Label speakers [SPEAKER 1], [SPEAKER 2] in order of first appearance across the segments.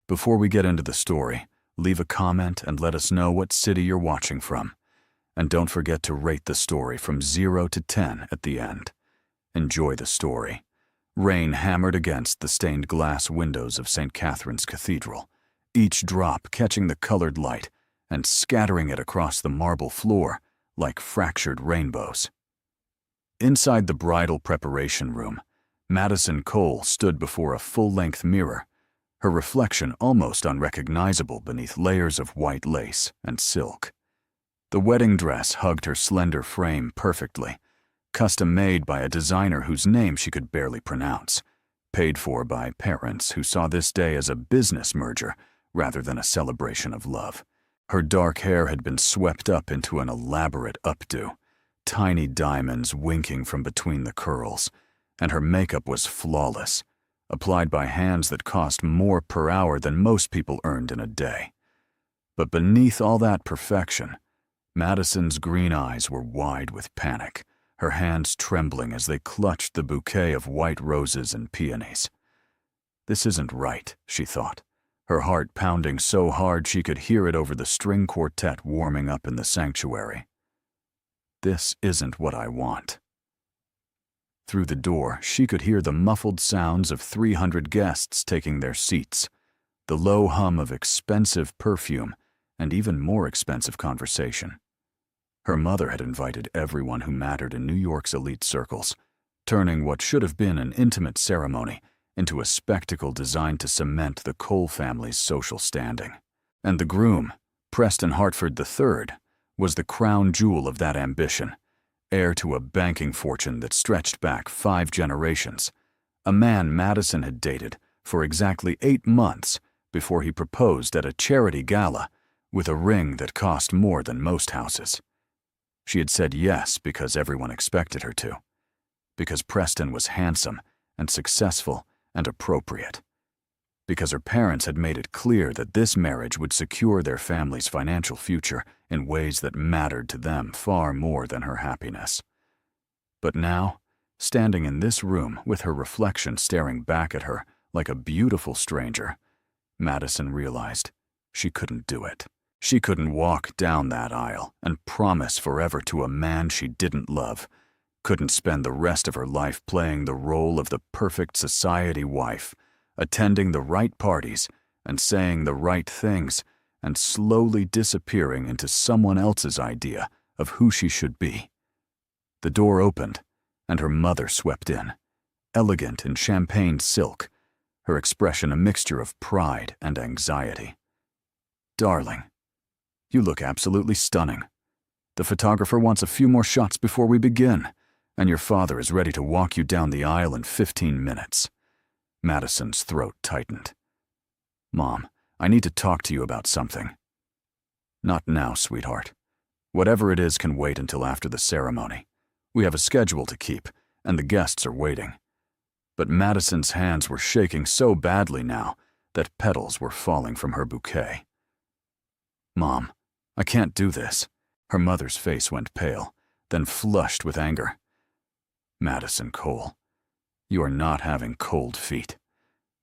[SPEAKER 1] Before we get into the story, leave a comment and let us know what city you're watching from. And don't forget to rate the story from 0 to 10 at the end. Enjoy the story. Rain hammered against the stained glass windows of St. Catherine's Cathedral, each drop catching the colored light and scattering it across the marble floor like fractured rainbows. Inside the bridal preparation room, Madison Cole stood before a full-length mirror, her reflection almost unrecognizable beneath layers of white lace and silk. The wedding dress hugged her slender frame perfectly, custom-made by a designer whose name she could barely pronounce, paid for by parents who saw this day as a business merger rather than a celebration of love. Her dark hair had been swept up into an elaborate updo, tiny diamonds winking from between the curls, and her makeup was flawless, applied by hands that cost more per hour than most people earned in a day. But beneath all that perfection, Madison's green eyes were wide with panic, her hands trembling as they clutched the bouquet of white roses and peonies. This isn't right, she thought, her heart pounding so hard she could hear it over the string quartet warming up in the sanctuary. This isn't what I want. Through the door, she could hear the muffled sounds of 300 guests taking their seats, the low hum of expensive perfume, and even more expensive conversation. Her mother had invited everyone who mattered in New York's elite circles, turning what should have been an intimate ceremony into a spectacle designed to cement the Cole family's social standing. And the groom, Preston Hartford III, was the crown jewel of that ambition, heir to a banking fortune that stretched back 5 generations, a man Madison had dated for exactly 8 months before he proposed at a charity gala with a ring that cost more than most houses. She had said yes because everyone expected her to, because Preston was handsome and successful and appropriate, because her parents had made it clear that this marriage would secure their family's financial future in ways that mattered to them far more than her happiness. But now, standing in this room with her reflection staring back at her like a beautiful stranger, Madison realized she couldn't do it. She couldn't walk down that aisle and promise forever to a man she didn't love, couldn't spend the rest of her life playing the role of the perfect society wife, attending the right parties and saying the right things, and slowly disappearing into someone else's idea of who she should be. The door opened, and her mother swept in, elegant in champagne silk, her expression a mixture of pride and anxiety. "Darling, you look absolutely stunning. The photographer wants a few more shots before we begin, and your father is ready to walk you down the aisle in 15 minutes. Madison's throat tightened. "Mom, I need to talk to you about something." "Not now, sweetheart. Whatever it is can wait until after the ceremony. We have a schedule to keep, and the guests are waiting." But Madison's hands were shaking so badly now that petals were falling from her bouquet. "Mom, I can't do this." Her mother's face went pale, then flushed with anger. "Madison Cole, you are not having cold feet.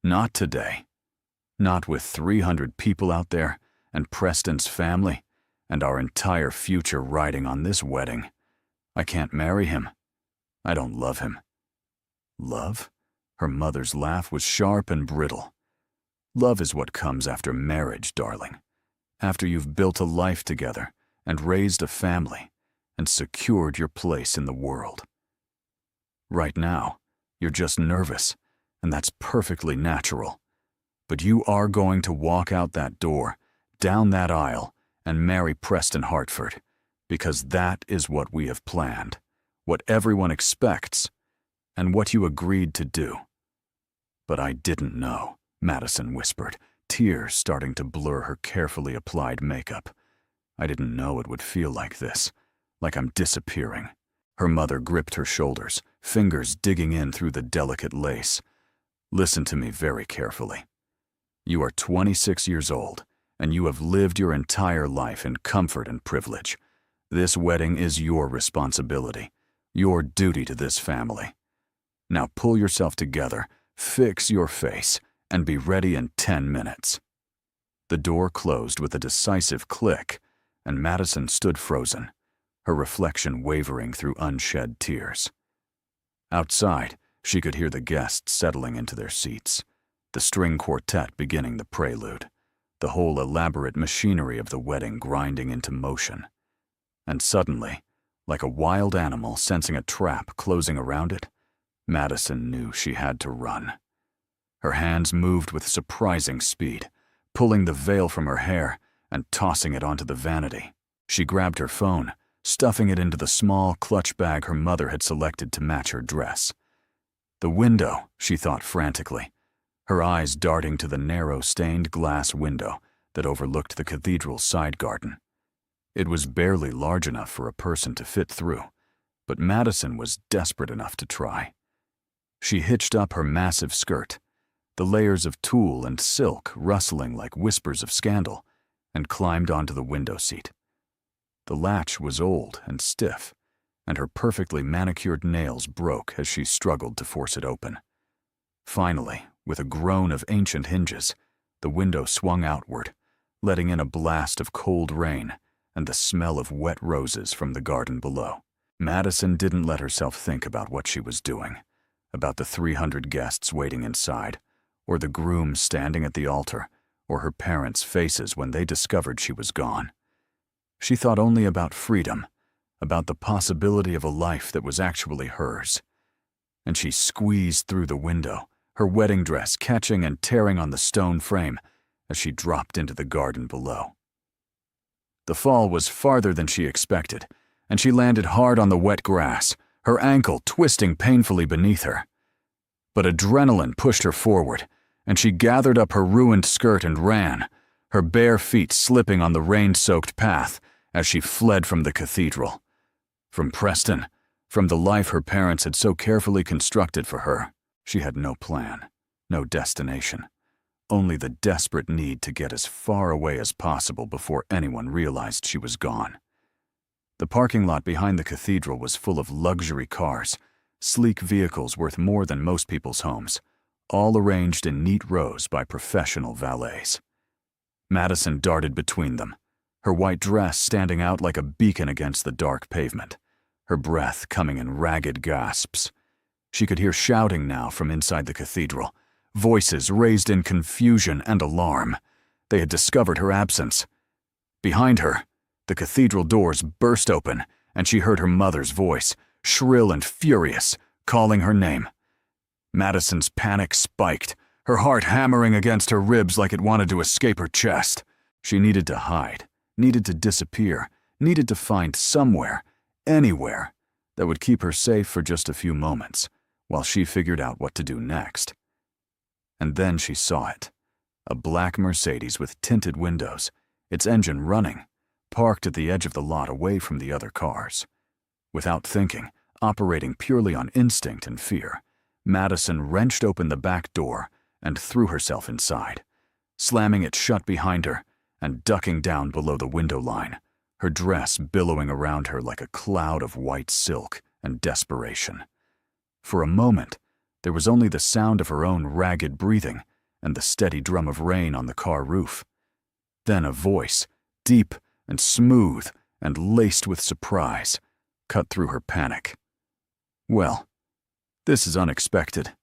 [SPEAKER 1] Not today. Not with 300 people out there, and Preston's family, and our entire future riding on this wedding. I can't marry him. I don't love him." "Love?" Her mother's laugh was sharp and brittle. "Love is what comes after marriage, darling. After you've built a life together and raised a family and secured your place in the world. Right now, you're just nervous, and that's perfectly natural. But you are going to walk out that door, down that aisle, and marry Preston Hartford, because that is what we have planned, what everyone expects, and what you agreed to do." "But I didn't know," Madison whispered, tears starting to blur her carefully applied makeup. "I didn't know it would feel like this, like I'm disappearing." Her mother gripped her shoulders, fingers digging in through the delicate lace. "Listen to me very carefully. You are 26 years old, and you have lived your entire life in comfort and privilege. This wedding is your responsibility, your duty to this family. Now pull yourself together, fix your face, and be ready in 10 minutes. The door closed with a decisive click, and Madison stood frozen, her reflection wavering through unshed tears. Outside, she could hear the guests settling into their seats, the string quartet beginning the prelude, the whole elaborate machinery of the wedding grinding into motion. And suddenly, like a wild animal sensing a trap closing around it, Madison knew she had to run. Her hands moved with surprising speed, pulling the veil from her hair and tossing it onto the vanity. She grabbed her phone, stuffing it into the small clutch bag her mother had selected to match her dress. The window, she thought frantically, her eyes darting to the narrow stained glass window that overlooked the cathedral's side garden. It was barely large enough for a person to fit through, but Madison was desperate enough to try. She hitched up her massive skirt, the layers of tulle and silk rustling like whispers of scandal, and climbed onto the window seat. The latch was old and stiff, and her perfectly manicured nails broke as she struggled to force it open. Finally, with a groan of ancient hinges, the window swung outward, letting in a blast of cold rain and the smell of wet roses from the garden below. Madison didn't let herself think about what she was doing, about the 300 guests waiting inside, or the groom standing at the altar, or her parents' faces when they discovered she was gone. She thought only about freedom, about the possibility of a life that was actually hers. And she squeezed through the window, her wedding dress catching and tearing on the stone frame as she dropped into the garden below. The fall was farther than she expected, and she landed hard on the wet grass, her ankle twisting painfully beneath her. But adrenaline pushed her forward, and she gathered up her ruined skirt and ran, her bare feet slipping on the rain-soaked path as she fled from the cathedral. From Preston, from the life her parents had so carefully constructed for her, she had no plan, no destination, only the desperate need to get as far away as possible before anyone realized she was gone. The parking lot behind the cathedral was full of luxury cars, sleek vehicles worth more than most people's homes, all arranged in neat rows by professional valets. Madison darted between them, her white dress standing out like a beacon against the dark pavement, her breath coming in ragged gasps. She could hear shouting now from inside the cathedral, voices raised in confusion and alarm. They had discovered her absence. Behind her, the cathedral doors burst open, and she heard her mother's voice, shrill and furious, calling her name. Madison's panic spiked, her heart hammering against her ribs like it wanted to escape her chest. She needed to hide, needed to disappear, needed to find somewhere, anywhere, that would keep her safe for just a few moments, while she figured out what to do next. And then she saw it. A black Mercedes with tinted windows, its engine running, parked at the edge of the lot away from the other cars. Without thinking, operating purely on instinct and fear, Madison wrenched open the back door and threw herself inside, slamming it shut behind her and ducking down below the window line, her dress billowing around her like a cloud of white silk and desperation. For a moment, there was only the sound of her own ragged breathing and the steady drum of rain on the car roof. Then a voice, deep and smooth and laced with surprise, cut through her panic. "Well, this is unexpected."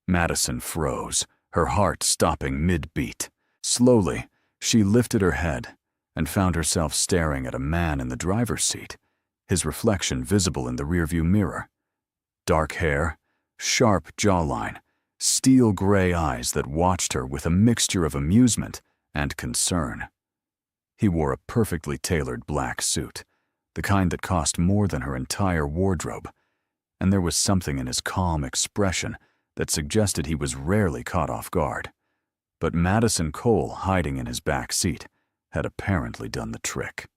[SPEAKER 1] Madison froze, her heart stopping mid-beat. Slowly, she lifted her head and found herself staring at a man in the driver's seat, his reflection visible in the rearview mirror. Dark hair, sharp jawline, steel gray eyes that watched her with a mixture of amusement and concern. He wore a perfectly tailored black suit, the kind that cost more than her entire wardrobe, and there was something in his calm expression that suggested he was rarely caught off guard. But Madison Cole, hiding in his back seat, had apparently done the trick.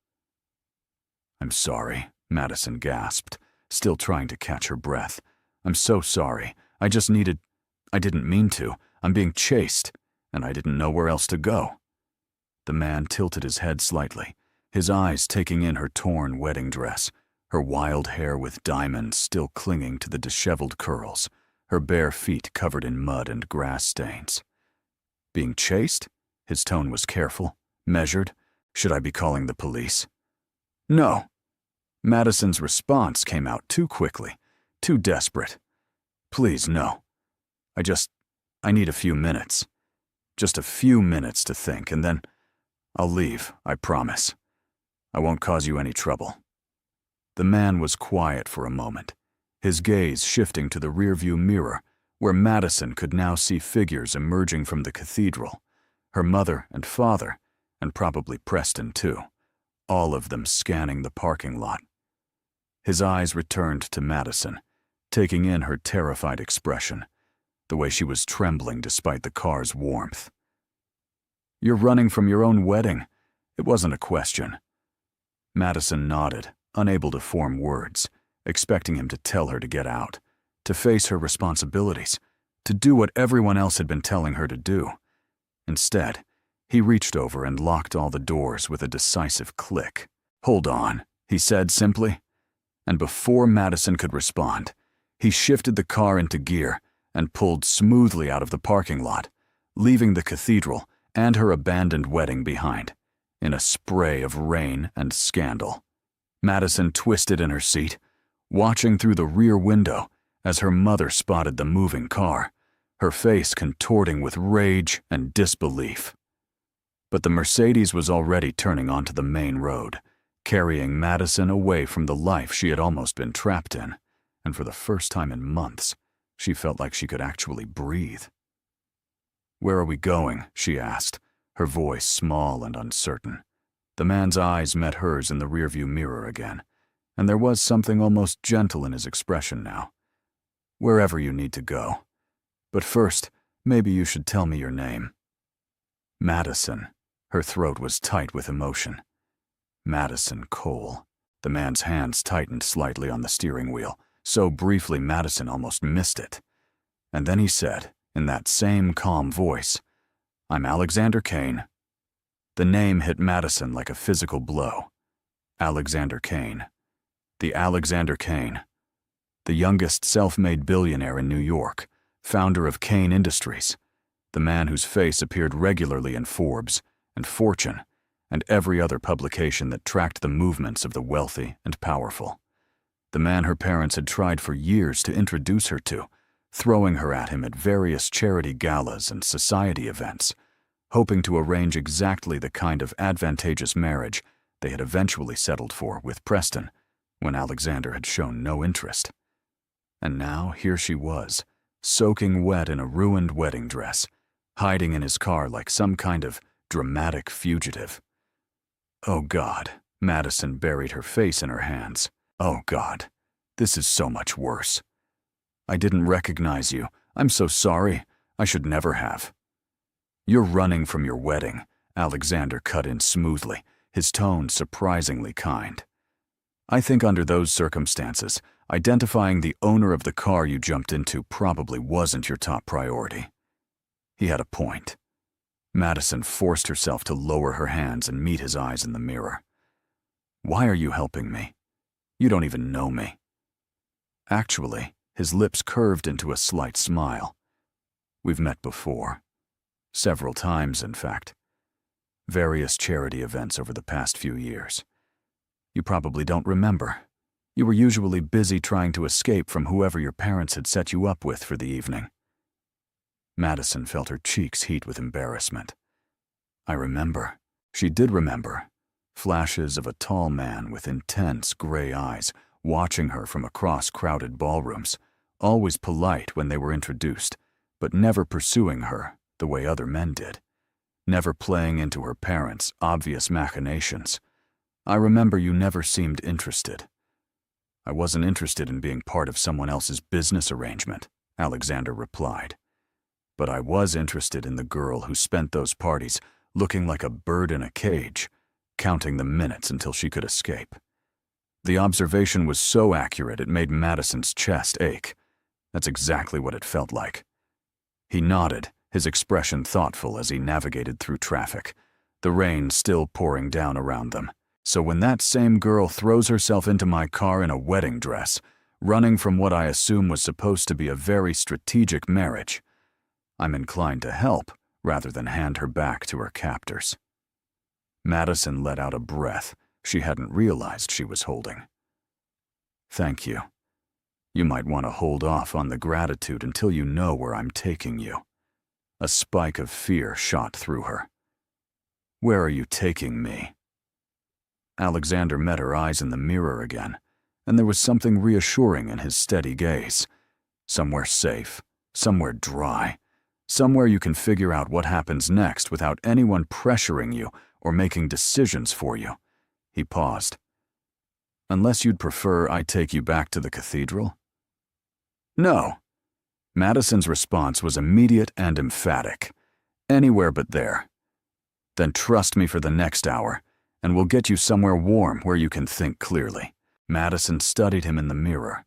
[SPEAKER 1] "I'm sorry," Madison gasped, still trying to catch her breath. "I'm so sorry. I didn't mean to. I'm being chased, and I didn't know where else to go." The man tilted his head slightly, his eyes taking in her torn wedding dress, her wild hair with diamonds still clinging to the disheveled curls, her bare feet covered in mud and grass stains. "Being chased?" His tone was careful, measured. Should I be calling the police? No. Madison's response came out too quickly, too desperate. Please, no. I need a few minutes. Just a few minutes to think, and then I'll leave, I promise. I won't cause you any trouble. The man was quiet for a moment, his gaze shifting to the rearview mirror, where Madison could now see figures emerging from the cathedral, her mother and father, and probably Preston too, all of them scanning the parking lot. His eyes returned to Madison, taking in her terrified expression, the way she was trembling despite the car's warmth. You're running from your own wedding. It wasn't a question. Madison nodded, unable to form words, expecting him to tell her to get out, to face her responsibilities, to do what everyone else had been telling her to do. Instead, he reached over and locked all the doors with a decisive click. Hold on, he said simply. And before Madison could respond, he shifted the car into gear and pulled smoothly out of the parking lot, leaving the cathedral and her abandoned wedding behind, in a spray of rain and scandal. Madison twisted in her seat, watching through the rear window as her mother spotted the moving car, her face contorting with rage and disbelief. But the Mercedes was already turning onto the main road, carrying Madison away from the life she had almost been trapped in, and for the first time in months, she felt like she could actually breathe. Where are we going? She asked, her voice small and uncertain. The man's eyes met hers in the rearview mirror again, and there was something almost gentle in his expression now. Wherever you need to go. But first, maybe you should tell me your name. Madison. Her throat was tight with emotion. Madison Cole. The man's hands tightened slightly on the steering wheel, so briefly Madison almost missed it. And then he said, in that same calm voice, I'm Alexander Kane. The name hit Madison like a physical blow. Alexander Kane. The Alexander Kane. The youngest self-made billionaire in New York, founder of Kane Industries, the man whose face appeared regularly in Forbes and Fortune and every other publication that tracked the movements of the wealthy and powerful. The man her parents had tried for years to introduce her to, throwing her at him at various charity galas and society events, hoping to arrange exactly the kind of advantageous marriage they had eventually settled for with Preston when Alexander had shown no interest. And now here she was, soaking wet in a ruined wedding dress, hiding in his car like some kind of dramatic fugitive. Oh God, Madison buried her face in her hands. Oh God, this is so much worse. I didn't recognize you. I'm so sorry. I should never have. You're running from your wedding, Alexander cut in smoothly, his tone surprisingly kind. I think under those circumstances, identifying the owner of the car you jumped into probably wasn't your top priority. He had a point. Madison forced herself to lower her hands and meet his eyes in the mirror. Why are you helping me? You don't even know me. Actually, his lips curved into a slight smile. We've met before. Several times, in fact. Various charity events over the past few years. You probably don't remember. You were usually busy trying to escape from whoever your parents had set you up with for the evening. Madison felt her cheeks heat with embarrassment. I remember. She did remember. Flashes of a tall man with intense gray eyes watching her from across crowded ballrooms, always polite when they were introduced, but never pursuing her the way other men did, never playing into her parents' obvious machinations. I remember you never seemed interested. I wasn't interested in being part of someone else's business arrangement, Alexander replied. But I was interested in the girl who spent those parties looking like a bird in a cage, counting the minutes until she could escape. The observation was so accurate it made Madison's chest ache. That's exactly what it felt like. He nodded, his expression thoughtful as he navigated through traffic, the rain still pouring down around them. So when that same girl throws herself into my car in a wedding dress, running from what I assume was supposed to be a very strategic marriage, I'm inclined to help rather than hand her back to her captors. Madison let out a breath she hadn't realized she was holding. "Thank you. You might want to hold off on the gratitude until you know where I'm taking you." A spike of fear shot through her. "Where are you taking me?" Alexander met her eyes in the mirror again, and there was something reassuring in his steady gaze. Somewhere safe, somewhere dry, somewhere you can figure out what happens next without anyone pressuring you or making decisions for you. He paused. "Unless you'd prefer I take you back to the cathedral?" "No." Madison's response was immediate and emphatic. "Anywhere but there." "Then trust me for the next hour, and we'll get you somewhere warm where you can think clearly." Madison studied him in the mirror.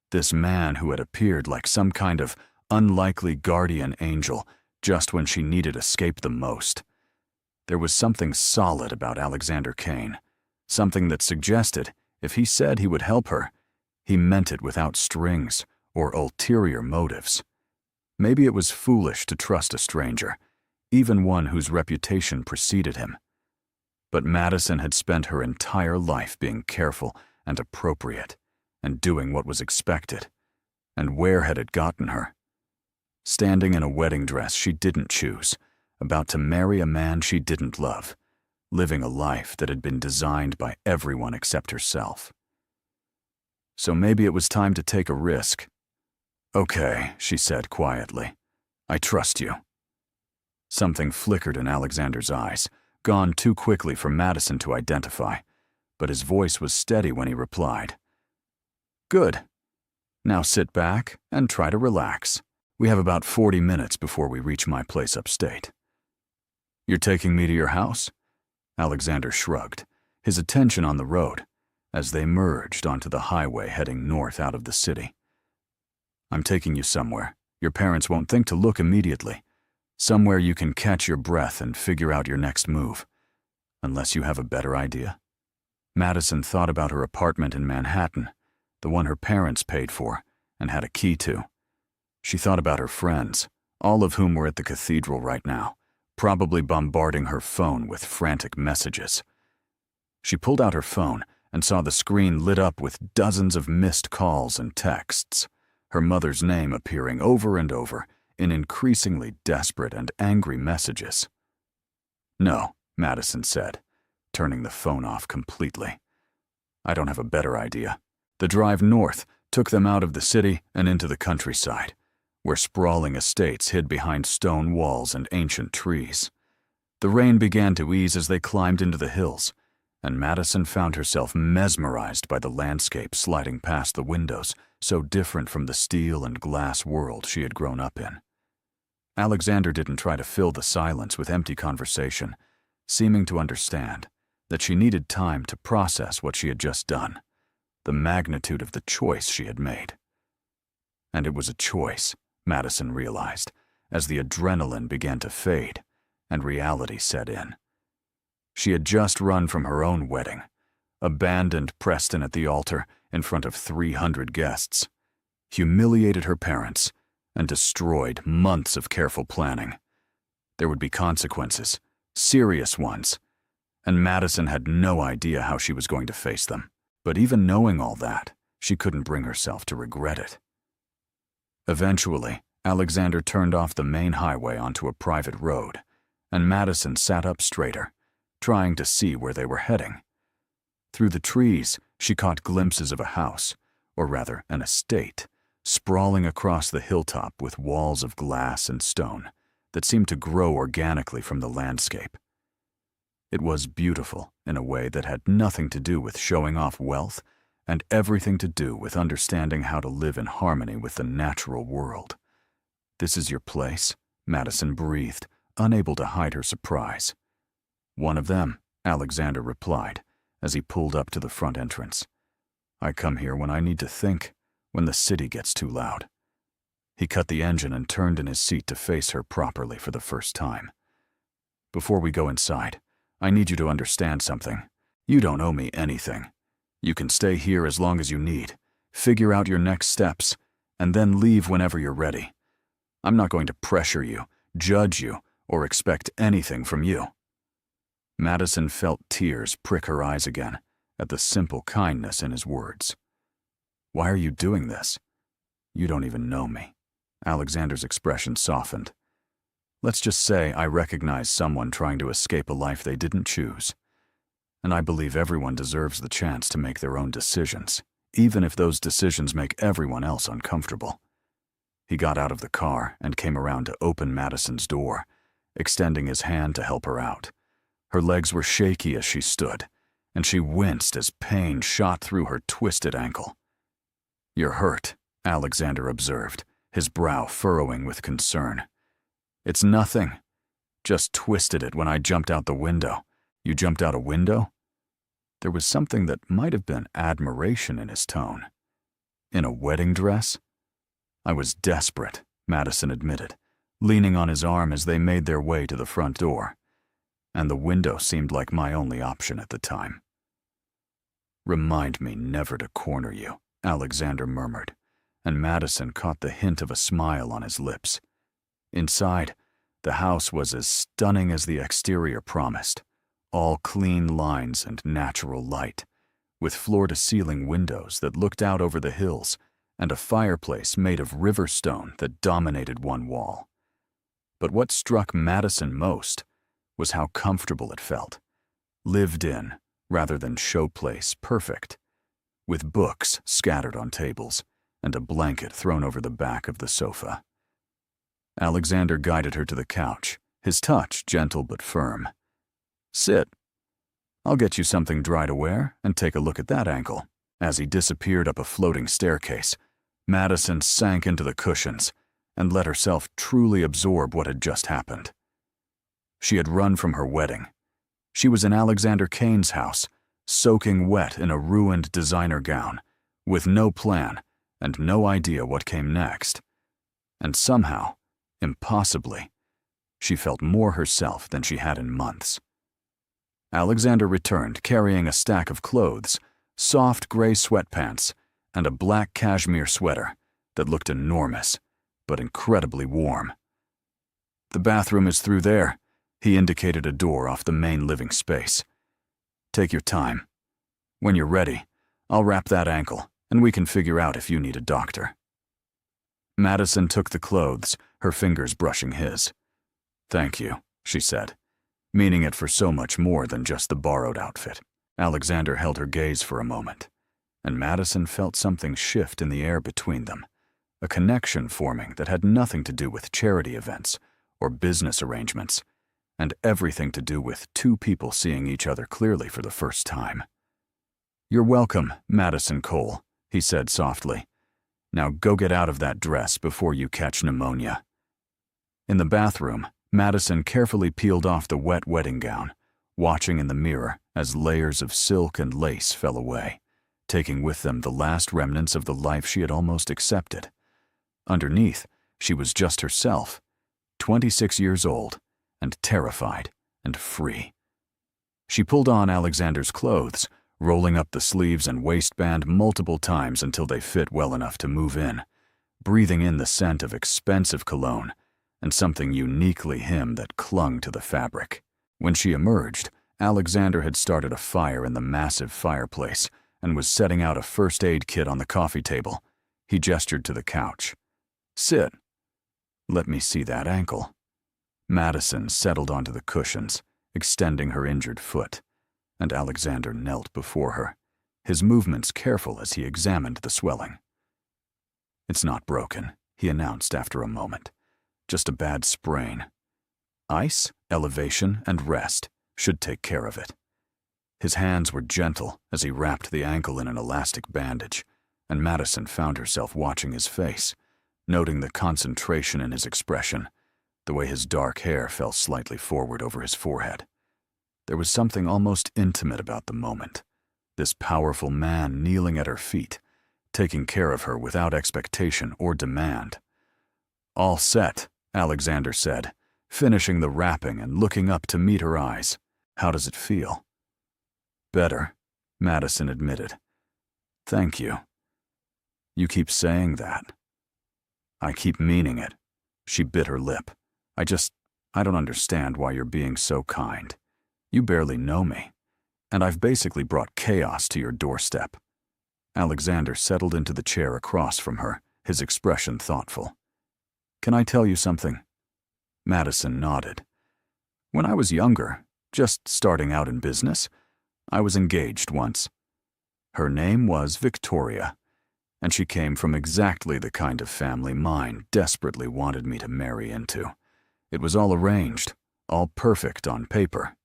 [SPEAKER 1] This man who had appeared like some kind of unlikely guardian angel just when she needed escape the most. There was something solid about Alexander Kane, something that suggested if he said he would help her, he meant it without strings or ulterior motives. Maybe it was foolish to trust a stranger, even one whose reputation preceded him. But Madison had spent her entire life being careful and appropriate, and doing what was expected. And where had it gotten her? Standing in a wedding dress she didn't choose, about to marry a man she didn't love, living a life that had been designed by everyone except herself. So maybe it was time to take a risk. "Okay," she said quietly. "I trust you." Something flickered in Alexander's eyes, gone too quickly for Madison to identify, but his voice was steady when he replied. "Good. Now sit back and try to relax. We have about 40 minutes before we reach my place upstate." "You're taking me to your house?" Alexander shrugged, his attention on the road, as they merged onto the highway heading north out of the city. "I'm taking you somewhere your parents won't think to look immediately. Somewhere you can catch your breath and figure out your next move. Unless you have a better idea." Madison thought about her apartment in Manhattan, the one her parents paid for and had a key to. She thought about her friends, all of whom were at the cathedral right now, probably bombarding her phone with frantic messages. She pulled out her phone and saw the screen lit up with dozens of missed calls and texts, her mother's name appearing over and over in increasingly desperate and angry messages. "No," Madison said, turning the phone off completely. "I don't have a better idea." The drive north took them out of the city and into the countryside, where sprawling estates hid behind stone walls and ancient trees. The rain began to ease as they climbed into the hills, and Madison found herself mesmerized by the landscape sliding past the windows, so different from the steel and glass world she had grown up in. Alexander didn't try to fill the silence with empty conversation, seeming to understand that she needed time to process what she had just done, the magnitude of the choice she had made. And it was a choice, Madison realized, as the adrenaline began to fade and reality set in. She had just run from her own wedding, abandoned Preston at the altar in front of 300 guests, humiliated her parents, and destroyed months of careful planning. There would be consequences, serious ones, and Madison had no idea how she was going to face them. But even knowing all that, she couldn't bring herself to regret it. Eventually, Alexander turned off the main highway onto a private road, and Madison sat up straighter, trying to see where they were heading. Through the trees, she caught glimpses of a house, or rather an estate, sprawling across the hilltop with walls of glass and stone that seemed to grow organically from the landscape. It was beautiful in a way that had nothing to do with showing off wealth and everything to do with understanding how to live in harmony with the natural world. "This is your place," Madison breathed, unable to hide her surprise. "One of them," Alexander replied as he pulled up to the front entrance. "I come here when I need to think, when the city gets too loud." He cut the engine and turned in his seat to face her properly for the first time. "Before we go inside, I need you to understand something. You don't owe me anything. You can stay here as long as you need, figure out your next steps, and then leave whenever you're ready. I'm not going to pressure you, judge you, or expect anything from you." Madison felt tears prick her eyes again at the simple kindness in his words. "Why are you doing this? You don't even know me." Alexander's expression softened. "Let's just say I recognize someone trying to escape a life they didn't choose. And I believe everyone deserves the chance to make their own decisions, even if those decisions make everyone else uncomfortable." He got out of the car and came around to open Madison's door, extending his hand to help her out. Her legs were shaky as she stood, and she winced as pain shot through her twisted ankle. "You're hurt," Alexander observed, his brow furrowing with concern. "It's nothing. Just twisted it when I jumped out the window." "You jumped out a window?" There was something that might have been admiration in his tone. "In a wedding dress?" "I was desperate," Madison admitted, leaning on his arm as they made their way to the front door. "And the window seemed like my only option at the time." "Remind me never to corner you," Alexander murmured, and Madison caught the hint of a smile on his lips. Inside, the house was as stunning as the exterior promised, all clean lines and natural light, with floor-to-ceiling windows that looked out over the hills and a fireplace made of river stone that dominated one wall. But what struck Madison most was how comfortable it felt, lived in rather than showplace perfect, with books scattered on tables and a blanket thrown over the back of the sofa. Alexander guided her to the couch, his touch gentle but firm. "Sit. I'll get you something dry to wear and take a look at that ankle." As he disappeared up a floating staircase, Madison sank into the cushions and let herself truly absorb what had just happened. She had run from her wedding. She was in Alexander Kane's house, soaking wet in a ruined designer gown, with no plan and no idea what came next. And somehow, impossibly, she felt more herself than she had in months. Alexander returned carrying a stack of clothes, soft gray sweatpants, and a black cashmere sweater that looked enormous, but incredibly warm. "The bathroom is through there," he indicated a door off the main living space. "Take your time. When you're ready, I'll wrap that ankle, and we can figure out if you need a doctor." Madison took the clothes, her fingers brushing his. "Thank you," she said, meaning it for so much more than just the borrowed outfit. Alexander held her gaze for a moment, and Madison felt something shift in the air between them, a connection forming that had nothing to do with charity events or business arrangements, and everything to do with two people seeing each other clearly for the first time. "You're welcome, Madison Cole," he said softly. "Now go get out of that dress before you catch pneumonia." In the bathroom, Madison carefully peeled off the wet wedding gown, watching in the mirror as layers of silk and lace fell away, taking with them the last remnants of the life she had almost accepted. Underneath, she was just herself, 26 years old, and terrified and free. She pulled on Alexander's clothes, rolling up the sleeves and waistband multiple times until they fit well enough to move in, breathing in the scent of expensive cologne and something uniquely him that clung to the fabric. When she emerged, Alexander had started a fire in the massive fireplace and was setting out a first aid kit on the coffee table. He gestured to the couch. "Sit. Let me see that ankle." Madison settled onto the cushions, extending her injured foot, and Alexander knelt before her, his movements careful as he examined the swelling. "It's not broken," he announced after a moment. "Just a bad sprain. Ice, elevation, and rest should take care of it." His hands were gentle as he wrapped the ankle in an elastic bandage, and Madison found herself watching his face, noting the concentration in his expression, the way his dark hair fell slightly forward over his forehead. There was something almost intimate about the moment, this powerful man kneeling at her feet, taking care of her without expectation or demand. "All set," Alexander said, finishing the wrapping and looking up to meet her eyes. "How does it feel?" "Better," Madison admitted. "Thank you. You keep saying that." "I keep meaning it." She bit her lip. I I don't understand why you're being so kind. You barely know me, and I've basically brought chaos to your doorstep." Alexander settled into the chair across from her, his expression thoughtful. "Can I tell you something?" Madison nodded. "When I was younger, just starting out in business, I was engaged once. Her name was Victoria, and she came from exactly the kind of family mine desperately wanted me to marry into. It was all arranged, all perfect on paper."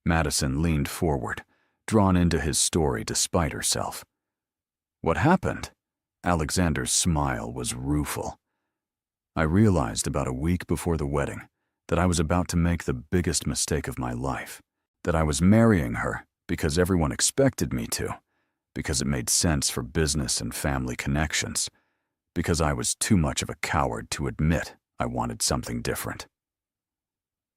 [SPEAKER 1] Madison leaned forward, drawn into his story despite herself. "What happened?" Alexander's smile was rueful. "I realized about a week before the wedding that I was about to make the biggest mistake of my life, that I was marrying her because everyone expected me to, because it made sense for business and family connections, because I was too much of a coward to admit I wanted something different.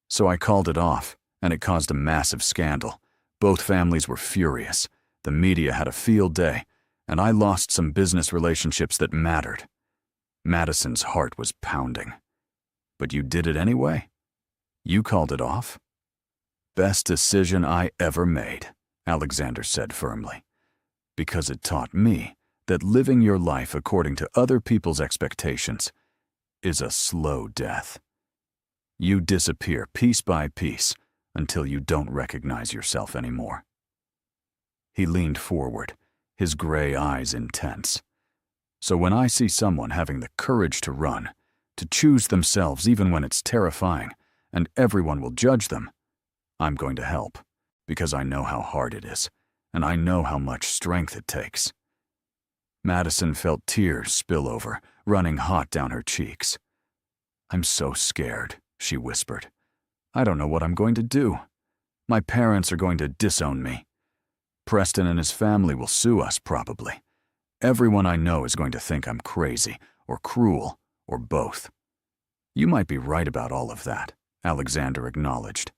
[SPEAKER 1] So I called it off, and it caused a massive scandal. Both families were furious, the media had a field day, and I lost some business relationships that mattered." Madison's heart was pounding. "But you did it anyway? You called it off?" "Best decision I ever made," Alexander said firmly, "because it taught me that living your life according to other people's expectations is a slow death. You disappear piece by piece until you don't recognize yourself anymore." He leaned forward, his gray eyes intense. "So when I see someone having the courage to run, to choose themselves even when it's terrifying, and everyone will judge them, I'm going to help, because I know how hard it is, and I know how much strength it takes." Madison felt tears spill over, running hot down her cheeks. "I'm so scared," she whispered. "I don't know what I'm going to do. My parents are going to disown me. Preston and his family will sue us, probably. Everyone I know is going to think I'm crazy, or cruel, or both." "You might be right about all of that," Alexander acknowledged,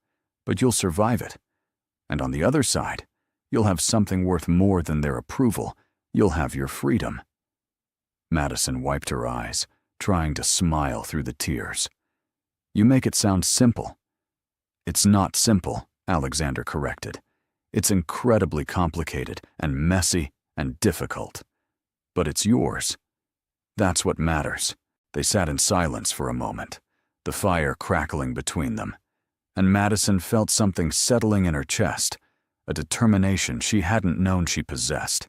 [SPEAKER 1] "but you'll survive it. And on the other side, you'll have something worth more than their approval. You'll have your freedom." Madison wiped her eyes, trying to smile through the tears. "You make it sound simple." "It's not simple," Alexander corrected. "It's incredibly complicated and messy and difficult. But it's yours. That's what matters." They sat in silence for a moment, the fire crackling between them, and Madison felt something settling in her chest, a determination she hadn't known she possessed.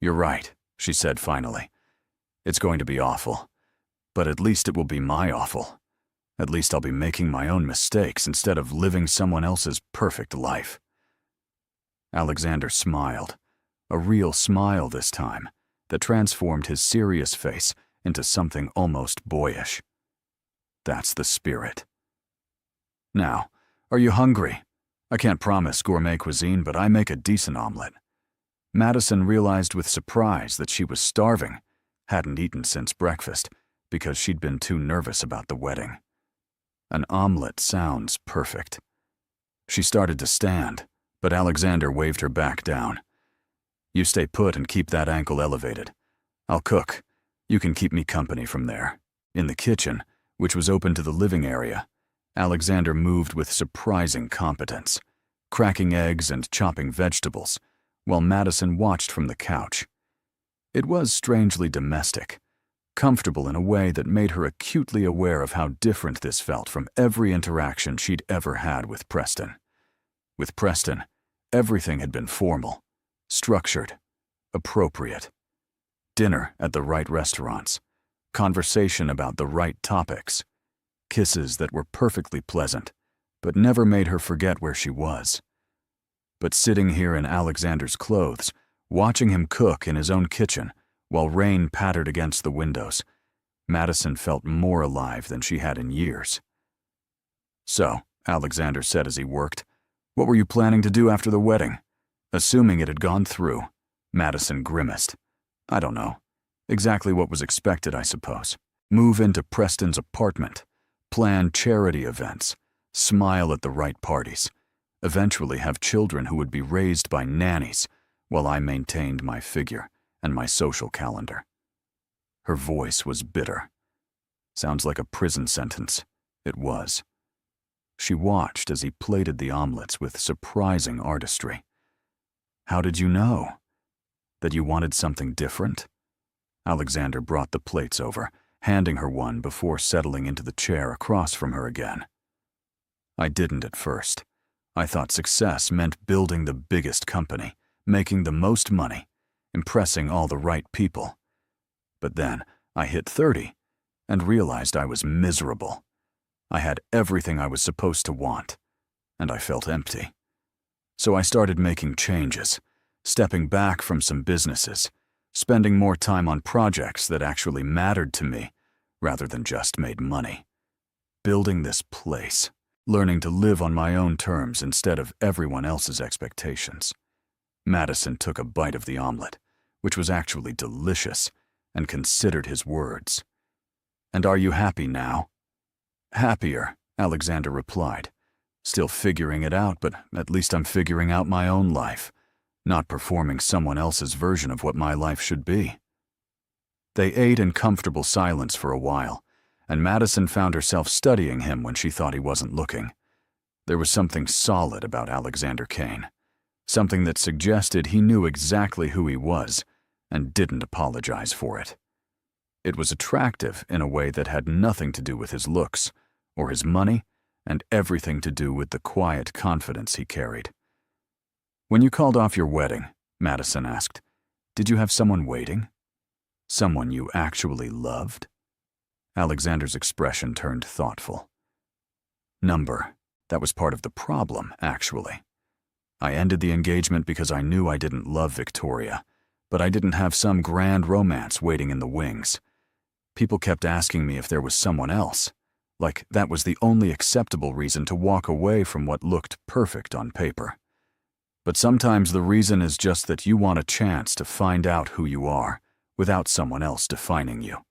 [SPEAKER 1] "You're right," she said finally. "It's going to be awful, but at least it will be my awful. At least I'll be making my own mistakes instead of living someone else's perfect life." Alexander smiled, a real smile this time, that transformed his serious face into something almost boyish. "That's the spirit. Now, are you hungry? I can't promise gourmet cuisine, but I make a decent omelet." Madison realized with surprise that she was starving, hadn't eaten since breakfast, because she'd been too nervous about the wedding. An omelet sounds perfect. She started to stand, but Alexander waved her back down. "You stay put and keep that ankle elevated. I'll cook. You can keep me company from there." In the kitchen, which was open to the living area, Alexander moved with surprising competence, cracking eggs and chopping vegetables, while Madison watched from the couch. It was strangely domestic, comfortable in a way that made her acutely aware of how different this felt from every interaction she'd ever had with Preston. With Preston, everything had been formal, structured, appropriate. Dinner at the right restaurants, conversation about the right topics, kisses that were perfectly pleasant, but never made her forget where she was. But sitting here in Alexander's clothes, watching him cook in his own kitchen, while rain pattered against the windows, Madison felt more alive than she had in years. "So," Alexander said as he worked, "what were you planning to do after the wedding?" Assuming it had gone through, Madison grimaced. "I don't know. Exactly what was expected, I suppose. Move into Preston's apartment, plan charity events, smile at the right parties, eventually have children who would be raised by nannies, while I maintained my figure and my social calendar." Her voice was bitter. "Sounds like a prison sentence. It was. She watched as he plated the omelets with surprising artistry. How did you know? That you wanted something different? Alexander brought the plates over, handing her one before settling into the chair across from her again. I didn't at first. I thought success meant building the biggest company, making the most money, impressing all the right people. But then I hit 30 and realized I was miserable. I had everything I was supposed to want, and I felt empty. So I started making changes, stepping back from some businesses, spending more time on projects that actually mattered to me rather than just made money. Building this place, learning to live on my own terms instead of everyone else's expectations. Madison took a bite of the omelet, which was actually delicious, and considered his words. "And are you happy now?" "Happier," Alexander replied. "Still figuring it out, but at least I'm figuring out my own life, not performing someone else's version of what my life should be." They ate in comfortable silence for a while, and Madison found herself studying him when she thought he wasn't looking. There was something solid about Alexander Kane, something that suggested he knew exactly who he was and didn't apologize for it. It was attractive in a way that had nothing to do with his looks or his money, and everything to do with the quiet confidence he carried. "When you called off your wedding," Madison asked, "did you have someone waiting? Someone you actually loved?" Alexander's expression turned thoughtful. That was part of the problem, actually. I ended the engagement because I knew I didn't love Victoria, but I didn't have some grand romance waiting in the wings. People kept asking me if there was someone else, like that was the only acceptable reason to walk away from what looked perfect on paper. But sometimes the reason is just that you want a chance to find out who you are without someone else defining you.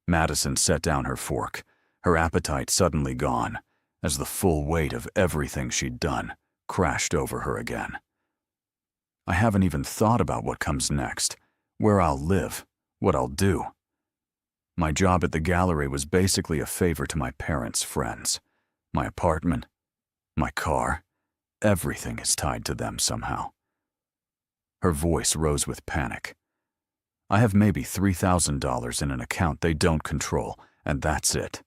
[SPEAKER 1] Madison set down her fork, her appetite suddenly gone, as the full weight of everything she'd done crashed over her again. "I haven't even thought about what comes next, where I'll live, what I'll do. My job at the gallery was basically a favor to my parents' friends. My apartment, my car, everything is tied to them somehow." Her voice rose with panic. "I have maybe $3,000 in an account they don't control, and that's it."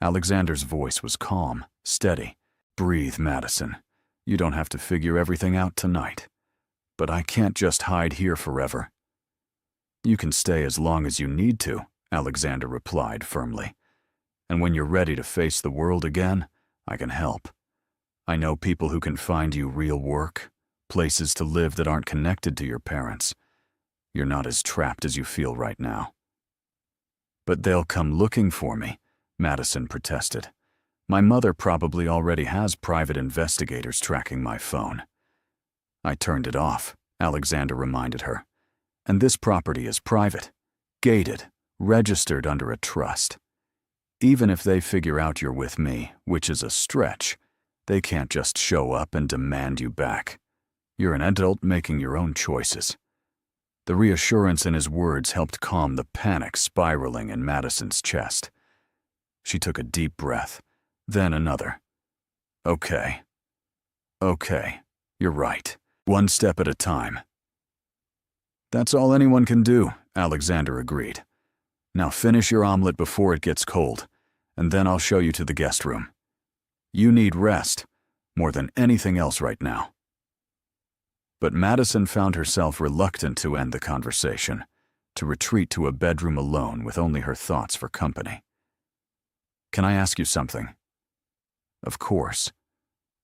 [SPEAKER 1] Alexander's voice was calm, steady. "Breathe, Madison. You don't have to figure everything out tonight. But I can't just hide here forever." "You can stay as long as you need to," Alexander replied firmly. "And when you're ready to face the world again, I can help. I know people who can find you real work, places to live that aren't connected to your parents. You're not as trapped as you feel right now." "But they'll come looking for me," Madison protested. "My mother probably already has private investigators tracking my phone." "I turned it off," Alexander reminded her. "And this property is private, gated, registered under a trust. Even if they figure out you're with me, which is a stretch, they can't just show up and demand you back. You're an adult making your own choices." The reassurance in his words helped calm the panic spiraling in Madison's chest. She took a deep breath, then another. Okay, you're right. One step at a time." "That's all anyone can do," Alexander agreed. "Now finish your omelet before it gets cold, and then I'll show you to the guest room. You need rest, more than anything else right now." But Madison found herself reluctant to end the conversation, to retreat to a bedroom alone with only her thoughts for company. "Can I ask you something?" "Of course.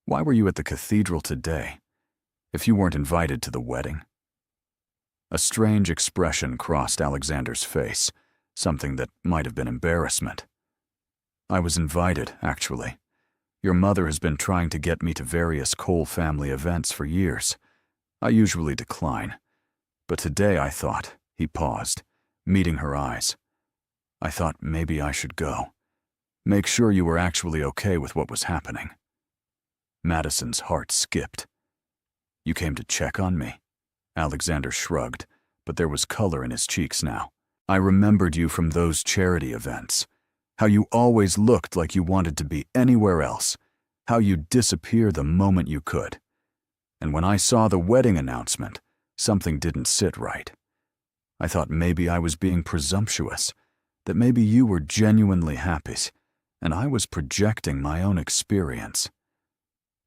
[SPEAKER 1] Why were you at the cathedral today, if you weren't invited to the wedding?" A strange expression crossed Alexander's face, something that might have been embarrassment. "I was invited, actually. Your mother has been trying to get me to various Cole family events for years. I usually decline. But today I thought," he paused, meeting her eyes. "I thought maybe I should go. Make sure you were actually okay with what was happening." Madison's heart skipped. "You came to check on me?" Alexander shrugged, but there was color in his cheeks now. "I remembered you from those charity events. How you always looked like you wanted to be anywhere else. How you'd disappear the moment you could. And when I saw the wedding announcement, something didn't sit right. I thought maybe I was being presumptuous, that maybe you were genuinely happy, and I was projecting my own experience.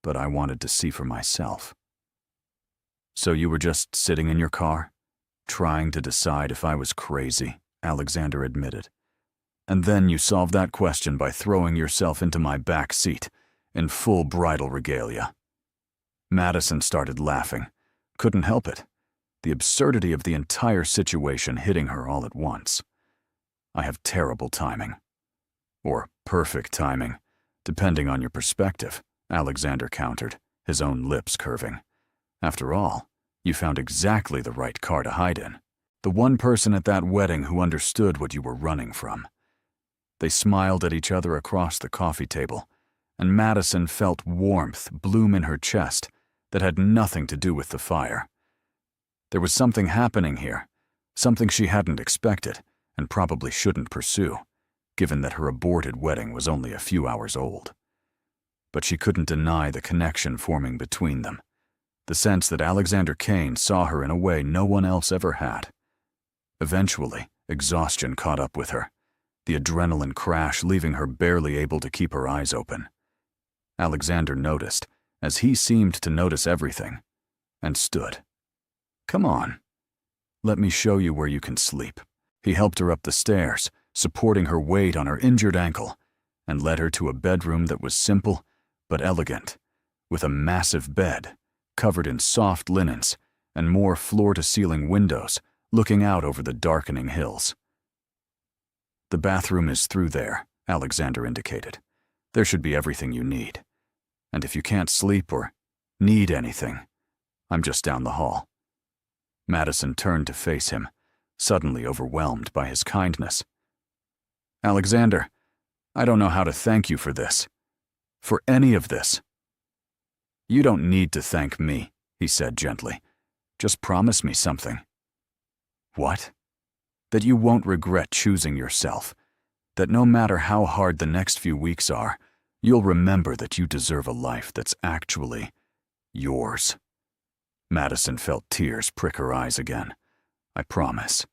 [SPEAKER 1] But I wanted to see for myself. So you were just sitting in your car, trying to decide if I was crazy, Alexander admitted. And then you solved that question by throwing yourself into my back seat, in full bridal regalia. Madison started laughing. Couldn't help it. The absurdity of the entire situation hitting her all at once. I have terrible timing. Or perfect timing, depending on your perspective, Alexander countered, his own lips curving. After all, you found exactly the right car to hide in. The one person at that wedding who understood what you were running from. They smiled at each other across the coffee table, and Madison felt warmth bloom in her chest that had nothing to do with the fire. There was something happening here, something she hadn't expected and probably shouldn't pursue, given that her aborted wedding was only a few hours old. But she couldn't deny the connection forming between them, the sense that Alexander Kane saw her in a way no one else ever had. Eventually, exhaustion caught up with her, the adrenaline crash leaving her barely able to keep her eyes open. Alexander noticed, as he seemed to notice everything, and stood. "Come on. Let me show you where you can sleep." He helped her up the stairs, supporting her weight on her injured ankle, and led her to a bedroom that was simple but elegant, with a massive bed, covered in soft linens, and more floor-to-ceiling windows looking out over the darkening hills. "The bathroom is through there," Alexander indicated. "There should be everything you need. And if you can't sleep or need anything, I'm just down the hall." Madison turned to face him, suddenly overwhelmed by his kindness. "Alexander, I don't know how to thank you for this. For any of this." "You don't need to thank me," he said gently. "Just promise me something." "What?" "That you won't regret choosing yourself. That no matter how hard the next few weeks are, you'll remember that you deserve a life that's actually yours." Madison felt tears prick her eyes again. "I promise."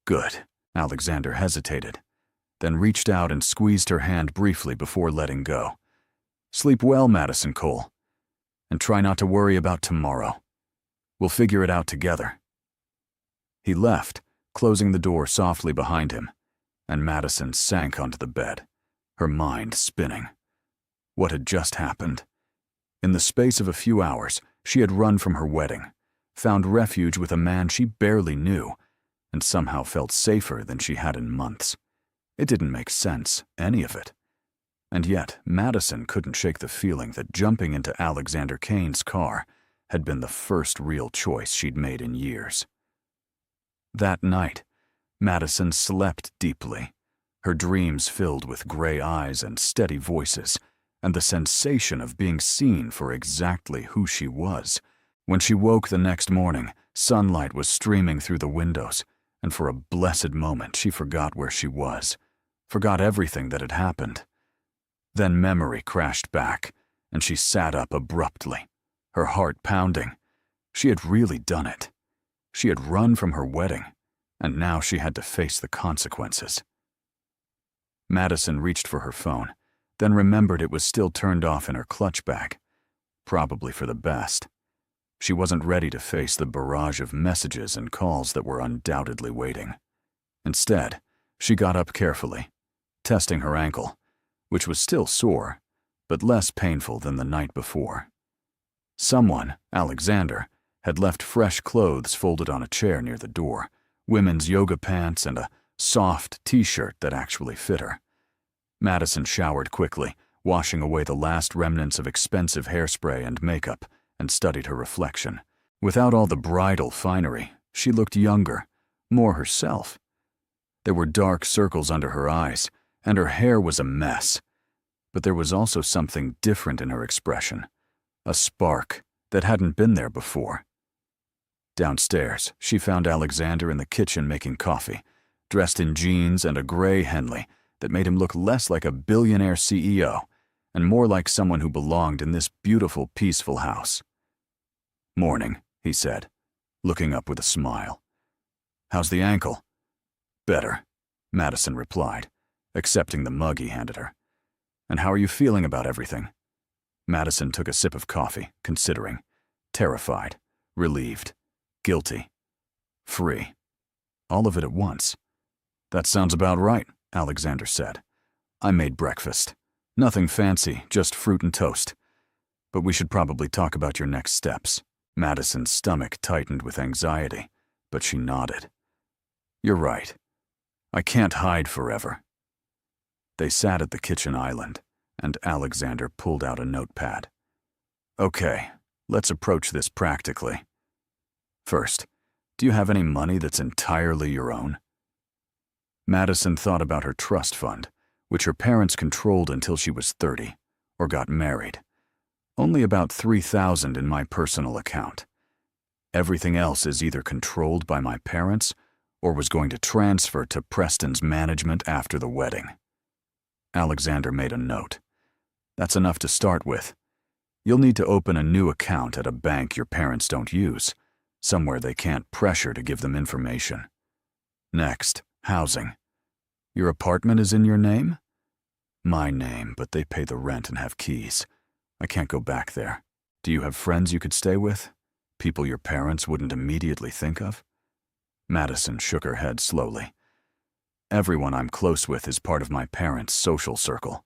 [SPEAKER 1] "Good." Alexander hesitated, then reached out and squeezed her hand briefly before letting go. "Sleep well, Madison Cole. And try not to worry about tomorrow. We'll figure it out together." He left, closing the door softly behind him, and Madison sank onto the bed, her mind spinning. What had just happened? In the space of a few hours, she had run from her wedding, found refuge with a man she barely knew, and somehow felt safer than she had in months. It didn't make sense, any of it. And yet, Madison couldn't shake the feeling that jumping into Alexander Kane's car had been the first real choice she'd made in years. That night, Madison slept deeply, her dreams filled with gray eyes and steady voices, and the sensation of being seen for exactly who she was. When she woke the next morning, sunlight was streaming through the windows, and for a blessed moment she forgot where she was, forgot everything that had happened. Then memory crashed back, and she sat up abruptly, her heart pounding. She had really done it. She had run from her wedding, and now she had to face the consequences. Madison reached for her phone, then remembered it was still turned off in her clutch bag, probably for the best. She wasn't ready to face the barrage of messages and calls that were undoubtedly waiting. Instead, she got up carefully, testing her ankle, which was still sore, but less painful than the night before. Someone, Alexander, had left fresh clothes folded on a chair near the door, women's yoga pants and a soft t-shirt that actually fit her. Madison showered quickly, washing away the last remnants of expensive hairspray and makeup, and studied her reflection. Without all the bridal finery, she looked younger, more herself. There were dark circles under her eyes, and her hair was a mess. But there was also something different in her expression, a spark that hadn't been there before. Downstairs, she found Alexander in the kitchen making coffee, dressed in jeans and a gray Henley that made him look less like a billionaire CEO and more like someone who belonged in this beautiful, peaceful house. "Morning," he said, looking up with a smile. "How's the ankle?" "Better," Madison replied, accepting the mug he handed her. "And how are you feeling about everything?" Madison took a sip of coffee, considering. Terrified, relieved, guilty, free. All of it at once. "That sounds about right," Alexander said. "I made breakfast. Nothing fancy, just fruit and toast. But we should probably talk about your next steps." Madison's stomach tightened with anxiety, but she nodded. "You're right. I can't hide forever." They sat at the kitchen island, and Alexander pulled out a notepad. "Okay, let's approach this practically. First, do you have any money that's entirely your own?" Madison thought about her trust fund, which her parents controlled until she was 30, or got married. "Only about $3,000 in my personal account. Everything else is either controlled by my parents or was going to transfer to Preston's management after the wedding." Alexander made a note. "That's enough to start with. You'll need to open a new account at a bank your parents don't use, somewhere they can't pressure to give them information. Next, housing. Your apartment is in your name?" "My name, but they pay the rent and have keys. I can't go back there. Do you have friends you could stay with? People your parents wouldn't immediately think of?" Madison shook her head slowly. "Everyone I'm close with is part of my parents' social circle.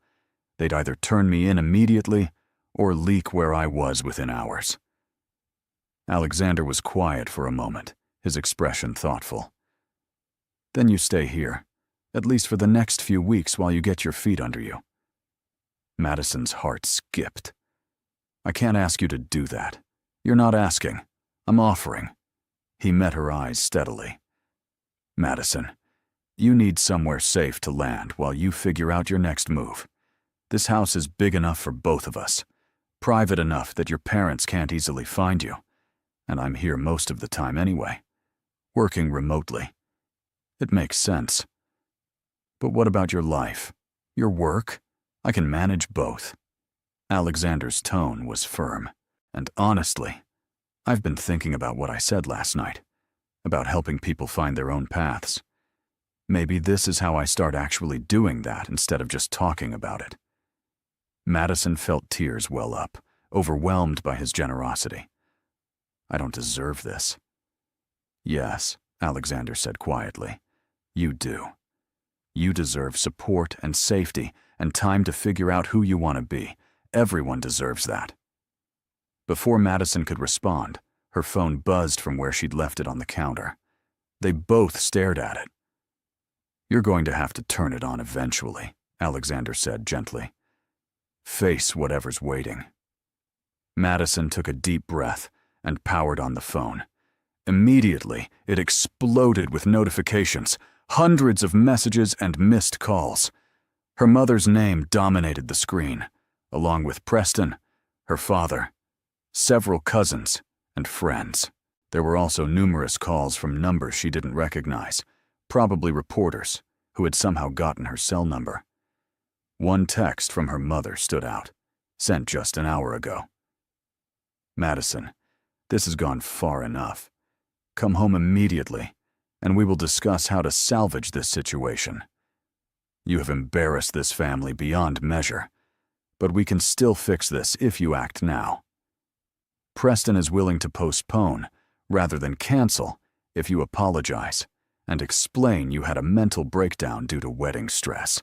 [SPEAKER 1] They'd either turn me in immediately or leak where I was within hours." Alexander was quiet for a moment, his expression thoughtful. "Then you stay here, at least for the next few weeks while you get your feet under you." Madison's heart skipped. "I can't ask you to do that. You're not asking. I'm offering." He met her eyes steadily. "Madison, you need somewhere safe to land while you figure out your next move. This house is big enough for both of us, private enough that your parents can't easily find you, and I'm here most of the time anyway, working remotely. It makes sense. But what about your life? Your work? I can manage both." Alexander's tone was firm, and honestly, I've been thinking about what I said last night, about helping people find their own paths. Maybe this is how I start actually doing that instead of just talking about it. Madison felt tears well up, overwhelmed by his generosity. "I don't deserve this." "Yes," Alexander said quietly, "you do. You deserve support and safety and time to figure out who you want to be. Everyone deserves that." Before Madison could respond, her phone buzzed from where she'd left it on the counter. They both stared at it. "You're going to have to turn it on eventually," Alexander said gently. "Face whatever's waiting." Madison took a deep breath and powered on the phone. Immediately, it exploded with notifications, hundreds of messages and missed calls. Her mother's name dominated the screen, along with Preston, her father, several cousins, and friends. There were also numerous calls from numbers she didn't recognize, probably reporters who had somehow gotten her cell number. One text from her mother stood out, sent just an hour ago. "Madison, this has gone far enough. Come home immediately, and we will discuss how to salvage this situation. You have embarrassed this family beyond measure, but we can still fix this if you act now. Preston is willing to postpone, rather than cancel, if you apologize and explain you had a mental breakdown due to wedding stress.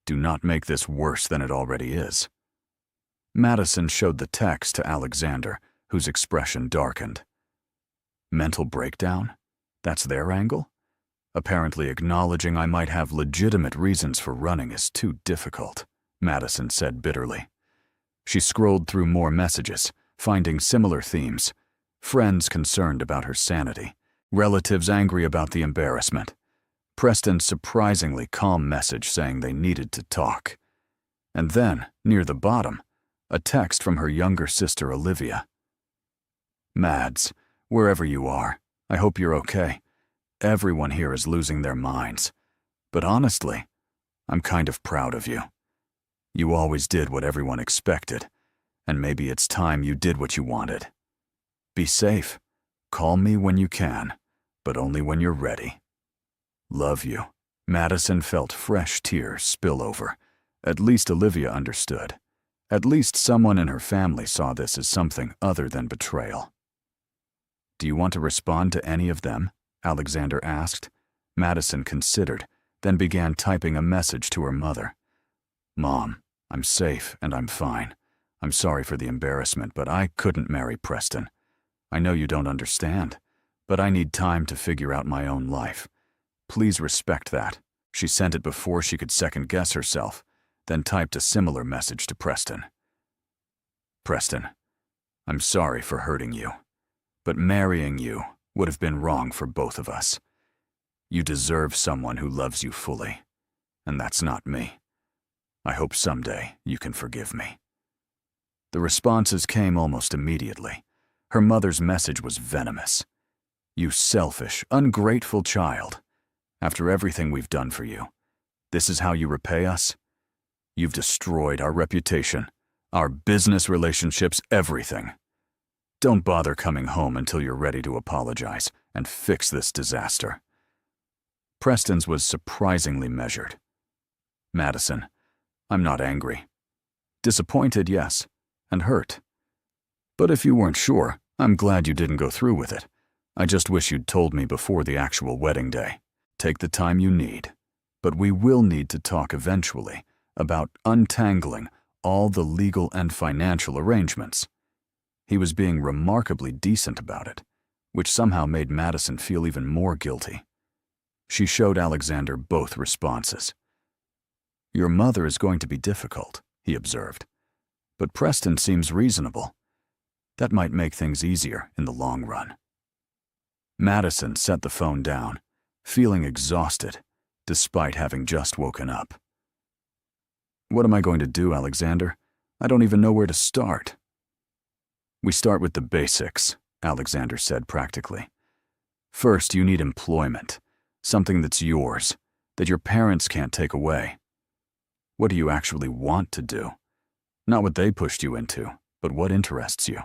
[SPEAKER 1] Do not make this worse than it already is." Madison showed the text to Alexander, whose expression darkened. "Mental breakdown? That's their angle?" Apparently acknowledging I might have legitimate reasons for running is too difficult, Madison said bitterly. She scrolled through more messages, finding similar themes. Friends concerned about her sanity, relatives angry about the embarrassment, Preston's surprisingly calm message saying they needed to talk. And then, near the bottom, a text from her younger sister Olivia. "Mads, wherever you are, I hope you're okay. Everyone here is losing their minds. But honestly, I'm kind of proud of you. You always did what everyone expected, and maybe it's time you did what you wanted. Be safe. Call me when you can, but only when you're ready. Love you." Madison felt fresh tears spill over. At least Olivia understood. At least someone in her family saw this as something other than betrayal. "Do you want to respond to any of them?" Alexander asked. Madison considered, then began typing a message to her mother. "Mom, I'm safe and I'm fine. I'm sorry for the embarrassment, but I couldn't marry Preston. I know you don't understand, but I need time to figure out my own life. Please respect that." She sent it before she could second-guess herself, then typed a similar message to Preston. "Preston, I'm sorry for hurting you, but marrying you would have been wrong for both of us. You deserve someone who loves you fully, and that's not me. I hope someday you can forgive me." The responses came almost immediately. Her mother's message was venomous. "You selfish, ungrateful child. After everything we've done for you, this is how you repay us? You've destroyed our reputation, our business relationships, everything. Don't bother coming home until you're ready to apologize and fix this disaster." Preston's was surprisingly measured. "Madison, I'm not angry. Disappointed, yes, and hurt. But if you weren't sure, I'm glad you didn't go through with it. I just wish you'd told me before the actual wedding day. Take the time you need, but we will need to talk eventually about untangling all the legal and financial arrangements." He was being remarkably decent about it, which somehow made Madison feel even more guilty. She showed Alexander both responses. "Your mother is going to be difficult," he observed, "but Preston seems reasonable. That might make things easier in the long run." Madison set the phone down, feeling exhausted, despite having just woken up. "What am I going to do, Alexander? I don't even know where to start." "We start with the basics," Alexander said practically. "First, you need employment, something that's yours, that your parents can't take away. What do you actually want to do? Not what they pushed you into, but what interests you."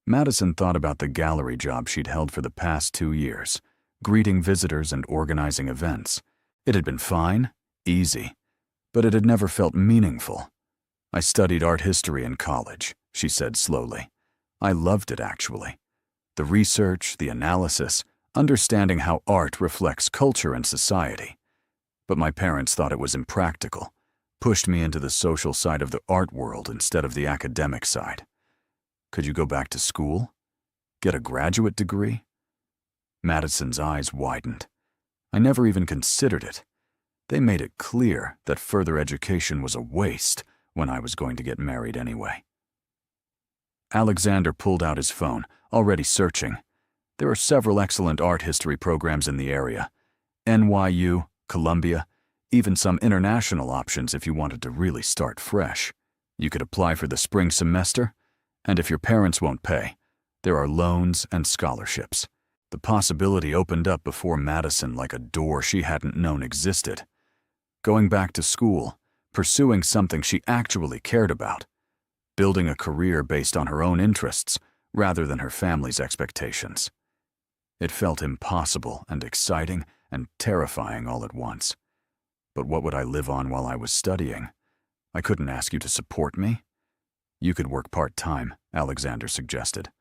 [SPEAKER 1] Madison thought about the gallery job she'd held for the past 2 years, greeting visitors and organizing events. It had been fine, easy, but it had never felt meaningful. "I studied art history in college," she said slowly. "I loved it, actually. The research, the analysis, understanding how art reflects culture and society. But my parents thought it was impractical, pushed me into the social side of the art world instead of the academic side. Could you go back to school? Get a graduate degree?" Madison's eyes widened. "I never even considered it. They made it clear that further education was a waste when I was going to get married anyway." Alexander pulled out his phone, already searching. There are several excellent art history programs in the area. NYU, Columbia, even some international options if you wanted to really start fresh. You could apply for the spring semester, and if your parents won't pay, there are loans and scholarships. The possibility opened up before Madison like a door she hadn't known existed. Going back to school, pursuing something she actually cared about, building a career based on her own interests rather than her family's expectations. It felt impossible and exciting and terrifying all at once. But what would I live on while I was studying? I couldn't ask you to support me. "You could work part-time," Alexander suggested.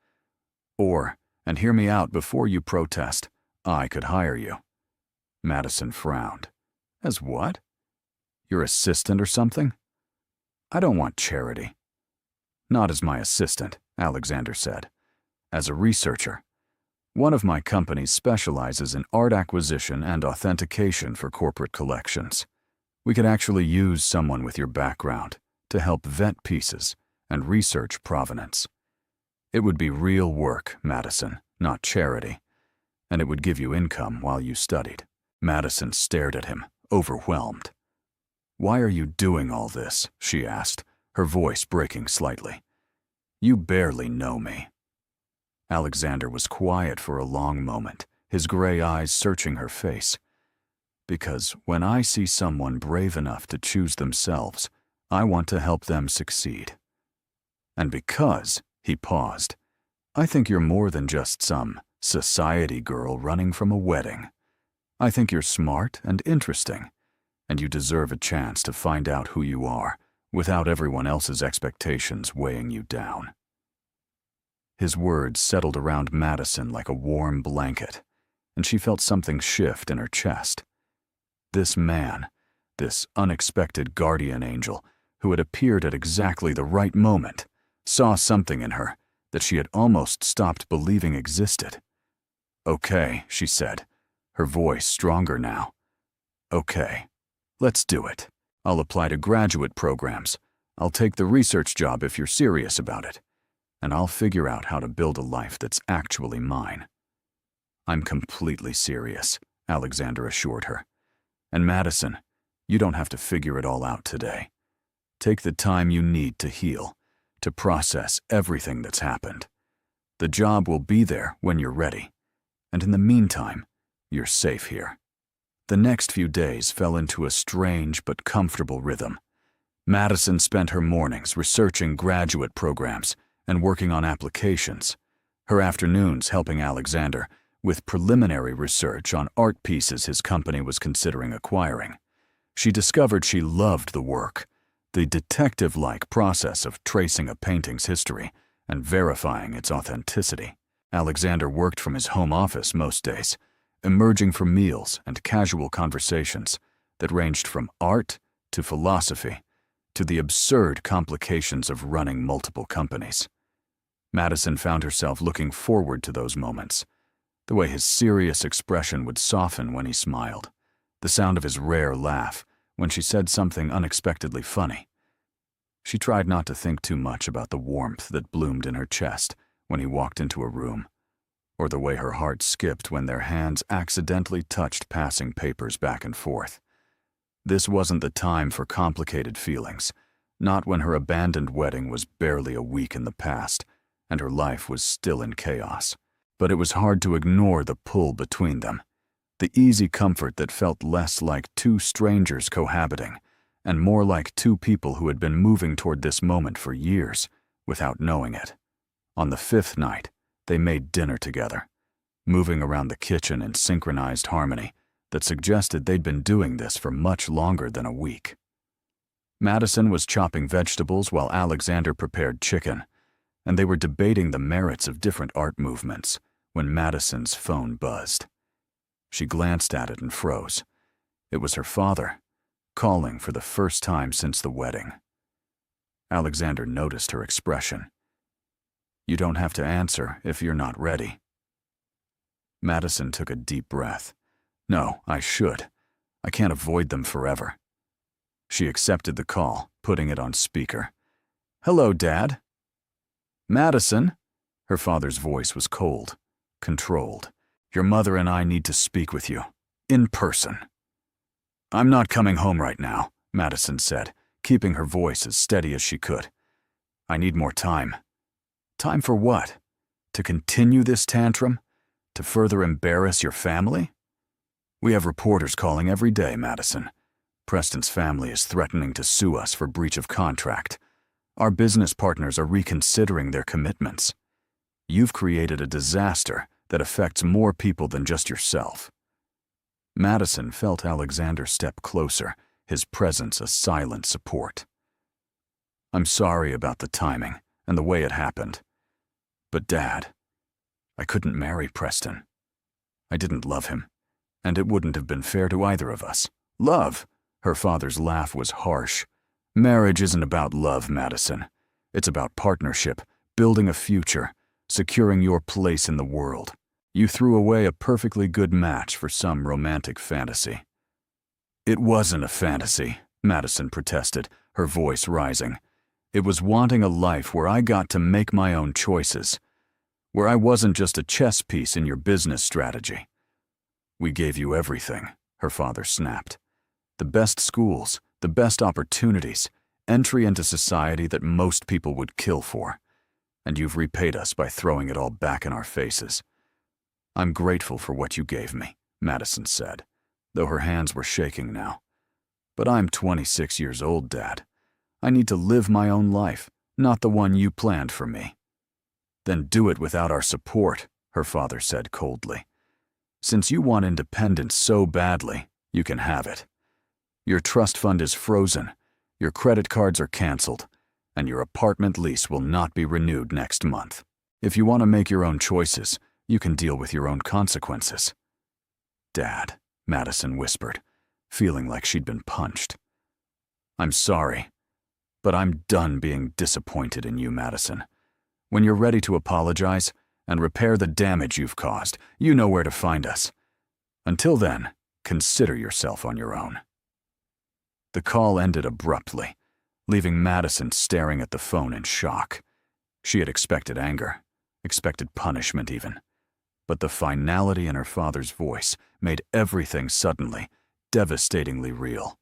[SPEAKER 1] "Or, and hear me out before you protest, I could hire you." Madison frowned. "As what? Your assistant or something?" "I don't want charity." "Not as my assistant," Alexander said. "As a researcher. One of my companies specializes in art acquisition and authentication for corporate collections. We could actually use someone with your background to help vet pieces and research provenance. It would be real work, Madison, not charity, and it would give you income while you studied." Madison stared at him, overwhelmed. "Why are you doing all this?" she asked, her voice breaking slightly. "You barely know me." Alexander was quiet for a long moment, his gray eyes searching her face. Because when I see someone brave enough to choose themselves, I want to help them succeed. And because, he paused, I think you're more than just some society girl running from a wedding. I think you're smart and interesting, and you deserve a chance to find out who you are without everyone else's expectations weighing you down. His words settled around Madison like a warm blanket, and she felt something shift in her chest. This man, this unexpected guardian angel who had appeared at exactly the right moment, saw something in her that she had almost stopped believing existed. Okay, she said, her voice stronger now. Okay, let's do it. I'll apply to graduate programs. I'll take the research job if you're serious about it. And I'll figure out how to build a life that's actually mine. I'm completely serious, Alexander assured her. And Madison, you don't have to figure it all out today. Take the time you need to heal, to process everything that's happened. The job will be there when you're ready. And in the meantime, you're safe here. The next few days fell into a strange but comfortable rhythm. Madison spent her mornings researching graduate programs and working on applications, her afternoons helping Alexander with preliminary research on art pieces his company was considering acquiring. She discovered she loved the work, the detective-like process of tracing a painting's history and verifying its authenticity. Alexander worked from his home office most days, emerging from meals and casual conversations that ranged from art to philosophy to the absurd complications of running multiple companies. Madison found herself looking forward to those moments, the way his serious expression would soften when he smiled, the sound of his rare laugh when she said something unexpectedly funny. She tried not to think too much about the warmth that bloomed in her chest when he walked into a room, or the way her heart skipped when their hands accidentally touched passing papers back and forth. This wasn't the time for complicated feelings, not when her abandoned wedding was barely a week in the past and her life was still in chaos. But it was hard to ignore the pull between them, the easy comfort that felt less like two strangers cohabiting and more like two people who had been moving toward this moment for years without knowing it. On the fifth night, they made dinner together, moving around the kitchen in synchronized harmony that suggested they'd been doing this for much longer than a week. Madison was chopping vegetables while Alexander prepared chicken, and they were debating the merits of different art movements when Madison's phone buzzed. She glanced at it and froze. It was her father, calling for the first time since the wedding. Alexander noticed her expression. You don't have to answer if you're not ready. Madison took a deep breath. No, I should. I can't avoid them forever. She accepted the call, putting it on speaker. Hello, Dad. Madison. Her father's voice was cold, controlled. Your mother and I need to speak with you. In person. I'm not coming home right now, Madison said, keeping her voice as steady as she could. I need more time. Time for what? To continue this tantrum? To further embarrass your family? We have reporters calling every day, Madison. Preston's family is threatening to sue us for breach of contract. Our business partners are reconsidering their commitments. You've created a disaster that affects more people than just yourself. Madison felt Alexander step closer, his presence a silent support. I'm sorry about the timing and the way it happened. But Dad, I couldn't marry Preston. I didn't love him, and it wouldn't have been fair to either of us. Love! Her father's laugh was harsh. Marriage isn't about love, Madison. It's about partnership, building a future, securing your place in the world. You threw away a perfectly good match for some romantic fantasy. It wasn't a fantasy, Madison protested, her voice rising. It was wanting a life where I got to make my own choices, where I wasn't just a chess piece in your business strategy. We gave you everything, her father snapped. The best schools, the best opportunities, entry into society that most people would kill for. And you've repaid us by throwing it all back in our faces. I'm grateful for what you gave me, Madison said, though her hands were shaking now. "But I'm 26 years old, Dad. I need to live my own life, not the one you planned for me." "Then do it without our support," her father said coldly. "Since you want independence so badly, you can have it. Your trust fund is frozen, your credit cards are canceled, and your apartment lease will not be renewed next month. If you want to make your own choices, you can deal with your own consequences." "Dad," Madison whispered, feeling like she'd been punched. "I'm sorry, but I'm done being disappointed in you, Madison. When you're ready to apologize and repair the damage you've caused, you know where to find us. Until then, consider yourself on your own." The call ended abruptly, leaving Madison staring at the phone in shock. She had expected anger, expected punishment even, but the finality in her father's voice made everything suddenly, devastatingly real.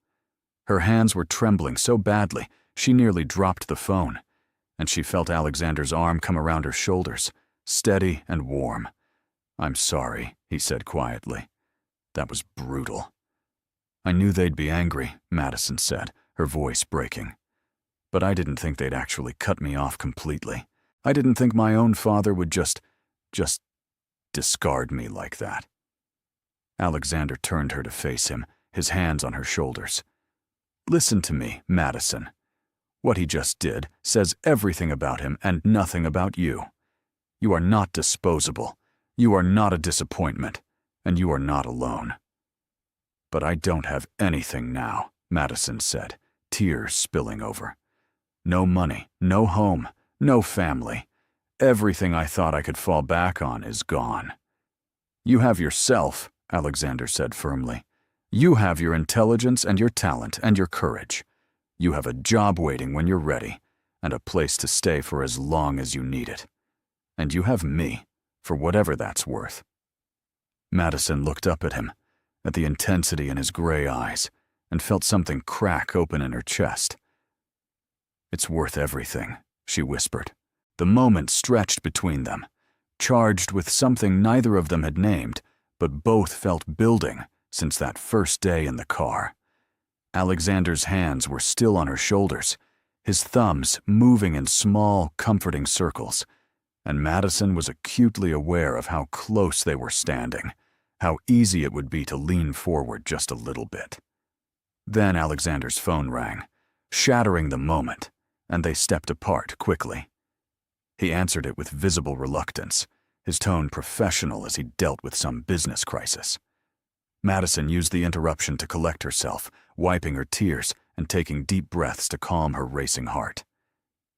[SPEAKER 1] Her hands were trembling so badly she nearly dropped the phone, and she felt Alexander's arm come around her shoulders, steady and warm. "I'm sorry," he said quietly. "That was brutal." "I knew they'd be angry," Madison said, her voice breaking. "But I didn't think they'd actually cut me off completely. I didn't think my own father would just discard me like that." Alexander turned her to face him, his hands on her shoulders. "Listen to me, Madison. What he just did says everything about him and nothing about you. You are not disposable. You are not a disappointment, and you are not alone." "But I don't have anything now," Madison said, tears spilling over. "No money, no home, no family. Everything I thought I could fall back on is gone." "You have yourself," Alexander said firmly. "You have your intelligence and your talent and your courage. You have a job waiting when you're ready, and a place to stay for as long as you need it. And you have me, for whatever that's worth." Madison looked up at him, at the intensity in his gray eyes, and felt something crack open in her chest. "It's worth everything," she whispered. The moment stretched between them, charged with something neither of them had named, but both felt building since that first day in the car. Alexander's hands were still on her shoulders, his thumbs moving in small, comforting circles, and Madison was acutely aware of how close they were standing, how easy it would be to lean forward just a little bit. Then Alexander's phone rang, shattering the moment, and they stepped apart quickly. He answered it with visible reluctance, his tone professional as he dealt with some business crisis. Madison used the interruption to collect herself, wiping her tears and taking deep breaths to calm her racing heart.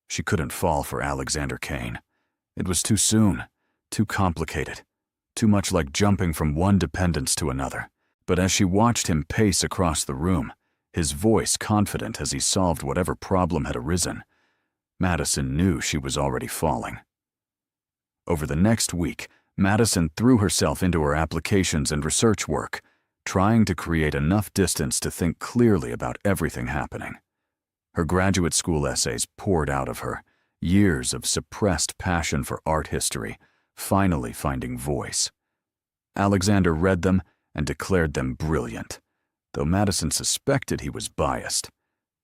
[SPEAKER 1] She couldn't fall for Alexander Kane. It was too soon, too complicated, too much like jumping from one dependence to another. But as she watched him pace across the room, his voice confident as he solved whatever problem had arisen, Madison knew she was already falling. Over the next week, Madison threw herself into her applications and research work, trying to create enough distance to think clearly about everything happening. Her graduate school essays poured out of her, years of suppressed passion for art history, finally finding voice. Alexander read them and declared them brilliant, though Madison suspected he was biased.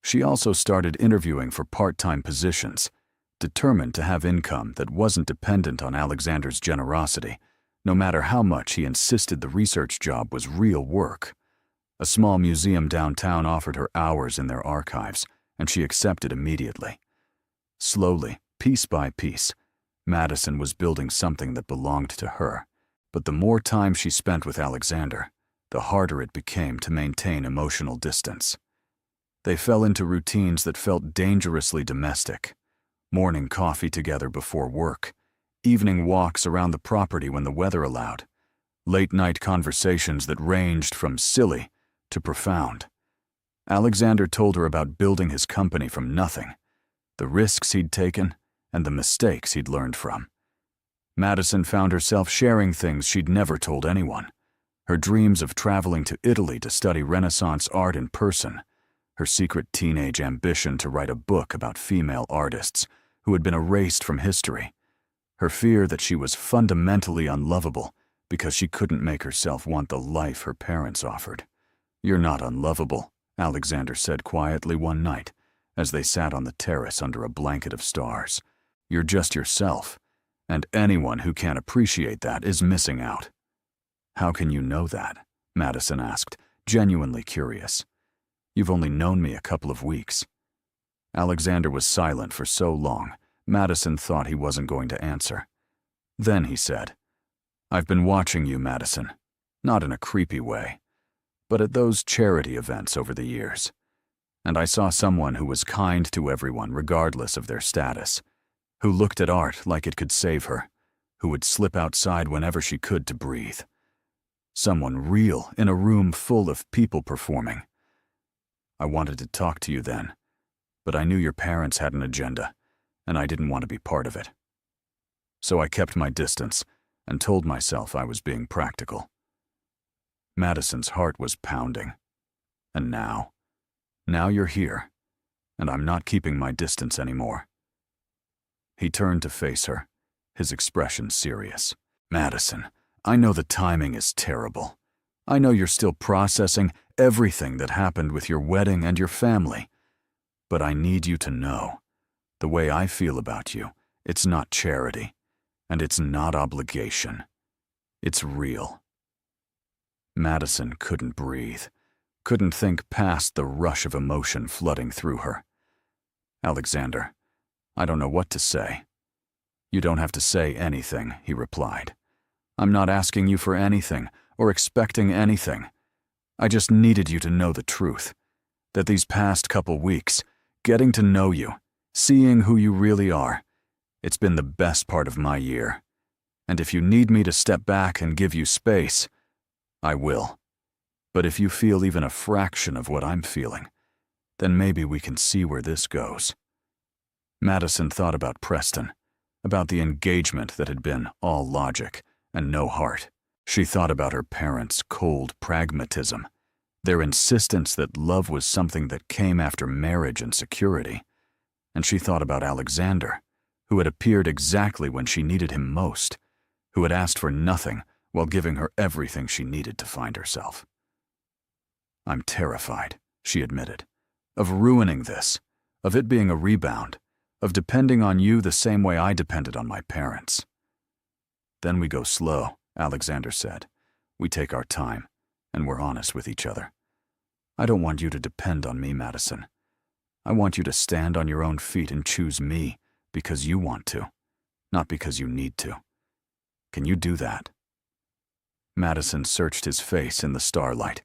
[SPEAKER 1] She also started interviewing for part-time positions, determined to have income that wasn't dependent on Alexander's generosity, no matter how much he insisted the research job was real work. A small museum downtown offered her hours in their archives, and she accepted immediately. Slowly, piece by piece, Madison was building something that belonged to her, but the more time she spent with Alexander, the harder it became to maintain emotional distance. They fell into routines that felt dangerously domestic. Morning coffee together before work, evening walks around the property when the weather allowed, late-night conversations that ranged from silly to profound. Alexander told her about building his company from nothing, the risks he'd taken, and the mistakes he'd learned from. Madison found herself sharing things she'd never told anyone. Her dreams of traveling to Italy to study Renaissance art in person, her secret teenage ambition to write a book about female artists who had been erased from history, her fear that she was fundamentally unlovable because she couldn't make herself want the life her parents offered. "You're not unlovable," Alexander said quietly one night, as they sat on the terrace under a blanket of stars. "You're just yourself, and anyone who can't appreciate that is missing out." "How can you know that?" Madison asked, genuinely curious. "You've only known me a couple of weeks." Alexander was silent for so long, Madison thought he wasn't going to answer. Then he said, "I've been watching you, Madison, not in a creepy way, but at those charity events over the years. And I saw someone who was kind to everyone regardless of their status, who looked at art like it could save her, who would slip outside whenever she could to breathe. Someone real in a room full of people performing. I wanted to talk to you then, but I knew your parents had an agenda, and I didn't want to be part of it. So I kept my distance and told myself I was being practical." Madison's heart was pounding. "And now you're here, and I'm not keeping my distance anymore." He turned to face her, his expression serious. "Madison, I know the timing is terrible. I know you're still processing everything that happened with your wedding and your family. But I need you to know, the way I feel about you, it's not charity, and it's not obligation. It's real." Madison couldn't breathe, couldn't think past the rush of emotion flooding through her. "Alexander, I don't know what to say." "You don't have to say anything," he replied. "I'm not asking you for anything or expecting anything. I just needed you to know the truth, that these past couple weeks, getting to know you, seeing who you really are, it's been the best part of my year. And if you need me to step back and give you space, I will. But if you feel even a fraction of what I'm feeling, then maybe we can see where this goes." Madison thought about Preston, about the engagement that had been all logic and no heart. She thought about her parents' cold pragmatism, their insistence that love was something that came after marriage and security. And she thought about Alexander, who had appeared exactly when she needed him most, who had asked for nothing while giving her everything she needed to find herself. "I'm terrified," she admitted, "of ruining this, of it being a rebound, of depending on you the same way I depended on my parents." "Then we go slow," Alexander said. "We take our time, and we're honest with each other. I don't want you to depend on me, Madison. I want you to stand on your own feet and choose me because you want to, not because you need to. Can you do that?" Madison searched his face in the starlight,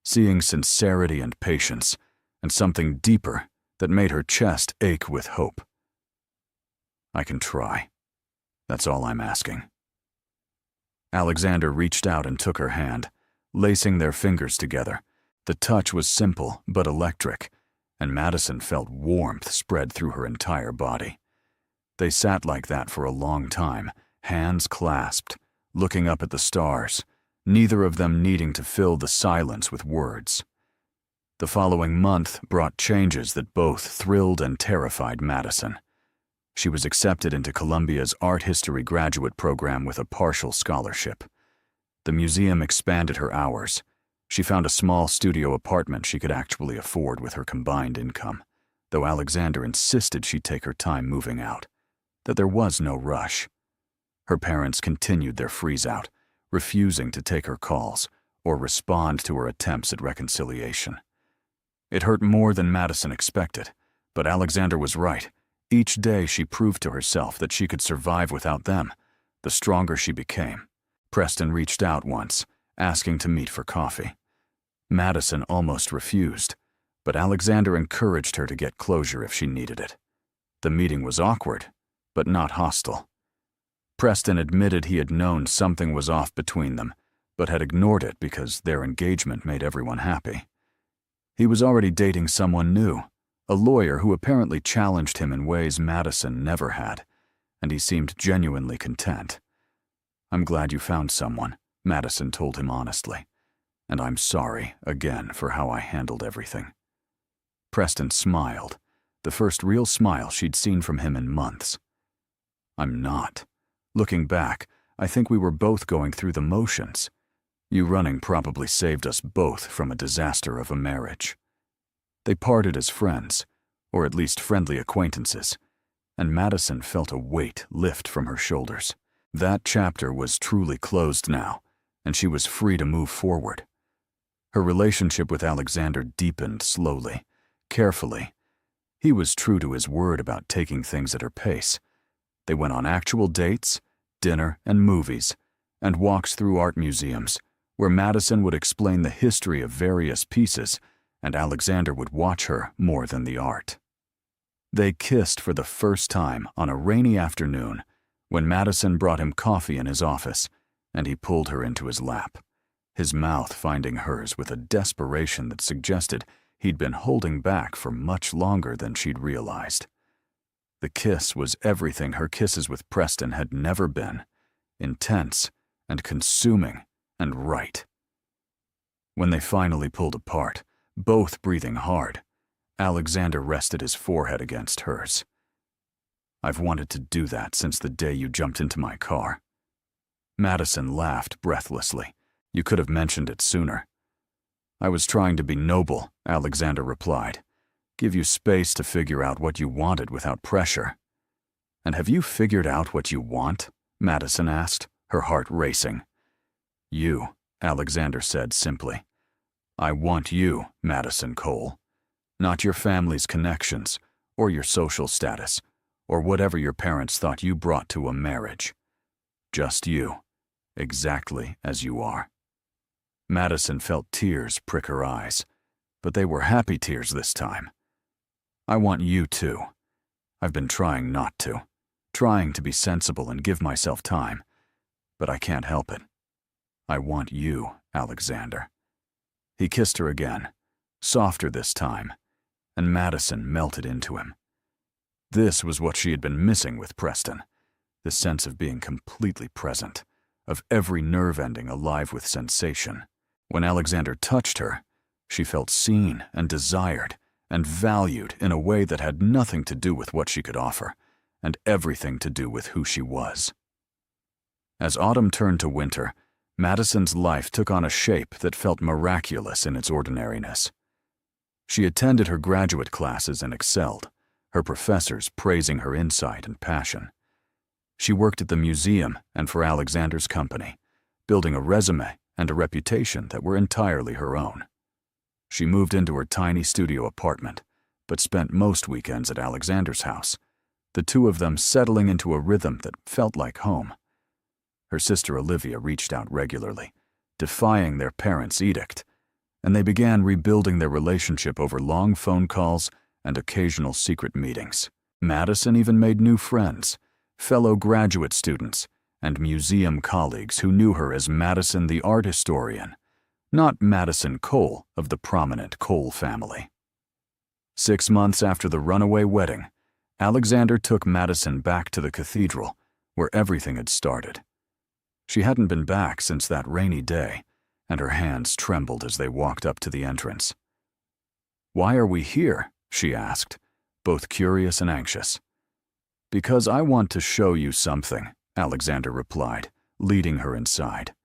[SPEAKER 1] seeing sincerity and patience, and something deeper that made her chest ache with hope. "I can try. That's all I'm asking." Alexander reached out and took her hand, lacing their fingers together. The touch was simple but electric, and Madison felt warmth spread through her entire body. They sat like that for a long time, hands clasped, looking up at the stars, neither of them needing to fill the silence with words. The following month brought changes that both thrilled and terrified Madison. She was accepted into Columbia's art history graduate program with a partial scholarship. The museum expanded her hours. She found a small studio apartment she could actually afford with her combined income, though Alexander insisted she take her time moving out, that there was no rush. Her parents continued their freeze-out, refusing to take her calls or respond to her attempts at reconciliation. It hurt more than Madison expected, but Alexander was right. Each day she proved to herself that she could survive without them, the stronger she became. Preston reached out once, asking to meet for coffee. Madison almost refused, but Alexander encouraged her to get closure if she needed it. The meeting was awkward, but not hostile. Preston admitted he had known something was off between them, but had ignored it because their engagement made everyone happy. He was already dating someone new, a lawyer who apparently challenged him in ways Madison never had, and he seemed genuinely content. "I'm glad you found someone," Madison told him honestly, "and I'm sorry, again, for how I handled everything." Preston smiled, the first real smile she'd seen from him in months. "I'm not. Looking back, I think we were both going through the motions. You running probably saved us both from a disaster of a marriage." They parted as friends, or at least friendly acquaintances, and Madison felt a weight lift from her shoulders. That chapter was truly closed now, and she was free to move forward. Her relationship with Alexander deepened slowly, carefully. He was true to his word about taking things at her pace. They went on actual dates, dinner and movies, and walks through art museums, where Madison would explain the history of various pieces, and Alexander would watch her more than the art. They kissed for the first time on a rainy afternoon when Madison brought him coffee in his office, and he pulled her into his lap, his mouth finding hers with a desperation that suggested he'd been holding back for much longer than she'd realized. The kiss was everything her kisses with Preston had never been, intense and consuming and right. When they finally pulled apart, both breathing hard, Alexander rested his forehead against hers. "I've wanted to do that since the day you jumped into my car." Madison laughed breathlessly. "You could have mentioned it sooner." "I was trying to be noble," Alexander replied. "Give you space to figure out what you wanted without pressure." "And have you figured out what you want?" Madison asked, her heart racing. "You," Alexander said simply. "I want you, Madison Cole. Not your family's connections, or your social status, or whatever your parents thought you brought to a marriage. Just you, exactly as you are." Madison felt tears prick her eyes, but they were happy tears this time. "I want you too. I've been trying not to, trying to be sensible and give myself time, but I can't help it. I want you, Alexander." He kissed her again, softer this time, and Madison melted into him. This was what she had been missing with Preston, the sense of being completely present, of every nerve ending alive with sensation. When Alexander touched her, she felt seen and desired and valued in a way that had nothing to do with what she could offer, and everything to do with who she was. As autumn turned to winter, Madison's life took on a shape that felt miraculous in its ordinariness. She attended her graduate classes and excelled, her professors praising her insight and passion. She worked at the museum and for Alexander's company, building a resume and a reputation that were entirely her own. She moved into her tiny studio apartment, but spent most weekends at Alexander's house, the two of them settling into a rhythm that felt like home. Her sister Olivia reached out regularly, defying their parents' edict, and they began rebuilding their relationship over long phone calls and occasional secret meetings. Madison even made new friends, fellow graduate students, and museum colleagues who knew her as Madison the art historian, not Madison Cole of the prominent Cole family. 6 months after the Runaway wedding, Alexander took Madison back to the cathedral, where everything had started. She hadn't been back since that rainy day, and her hands trembled as they walked up to the entrance. "Why are we here?" she asked, both curious and anxious. "Because I want to show you something," Alexander replied, leading her inside.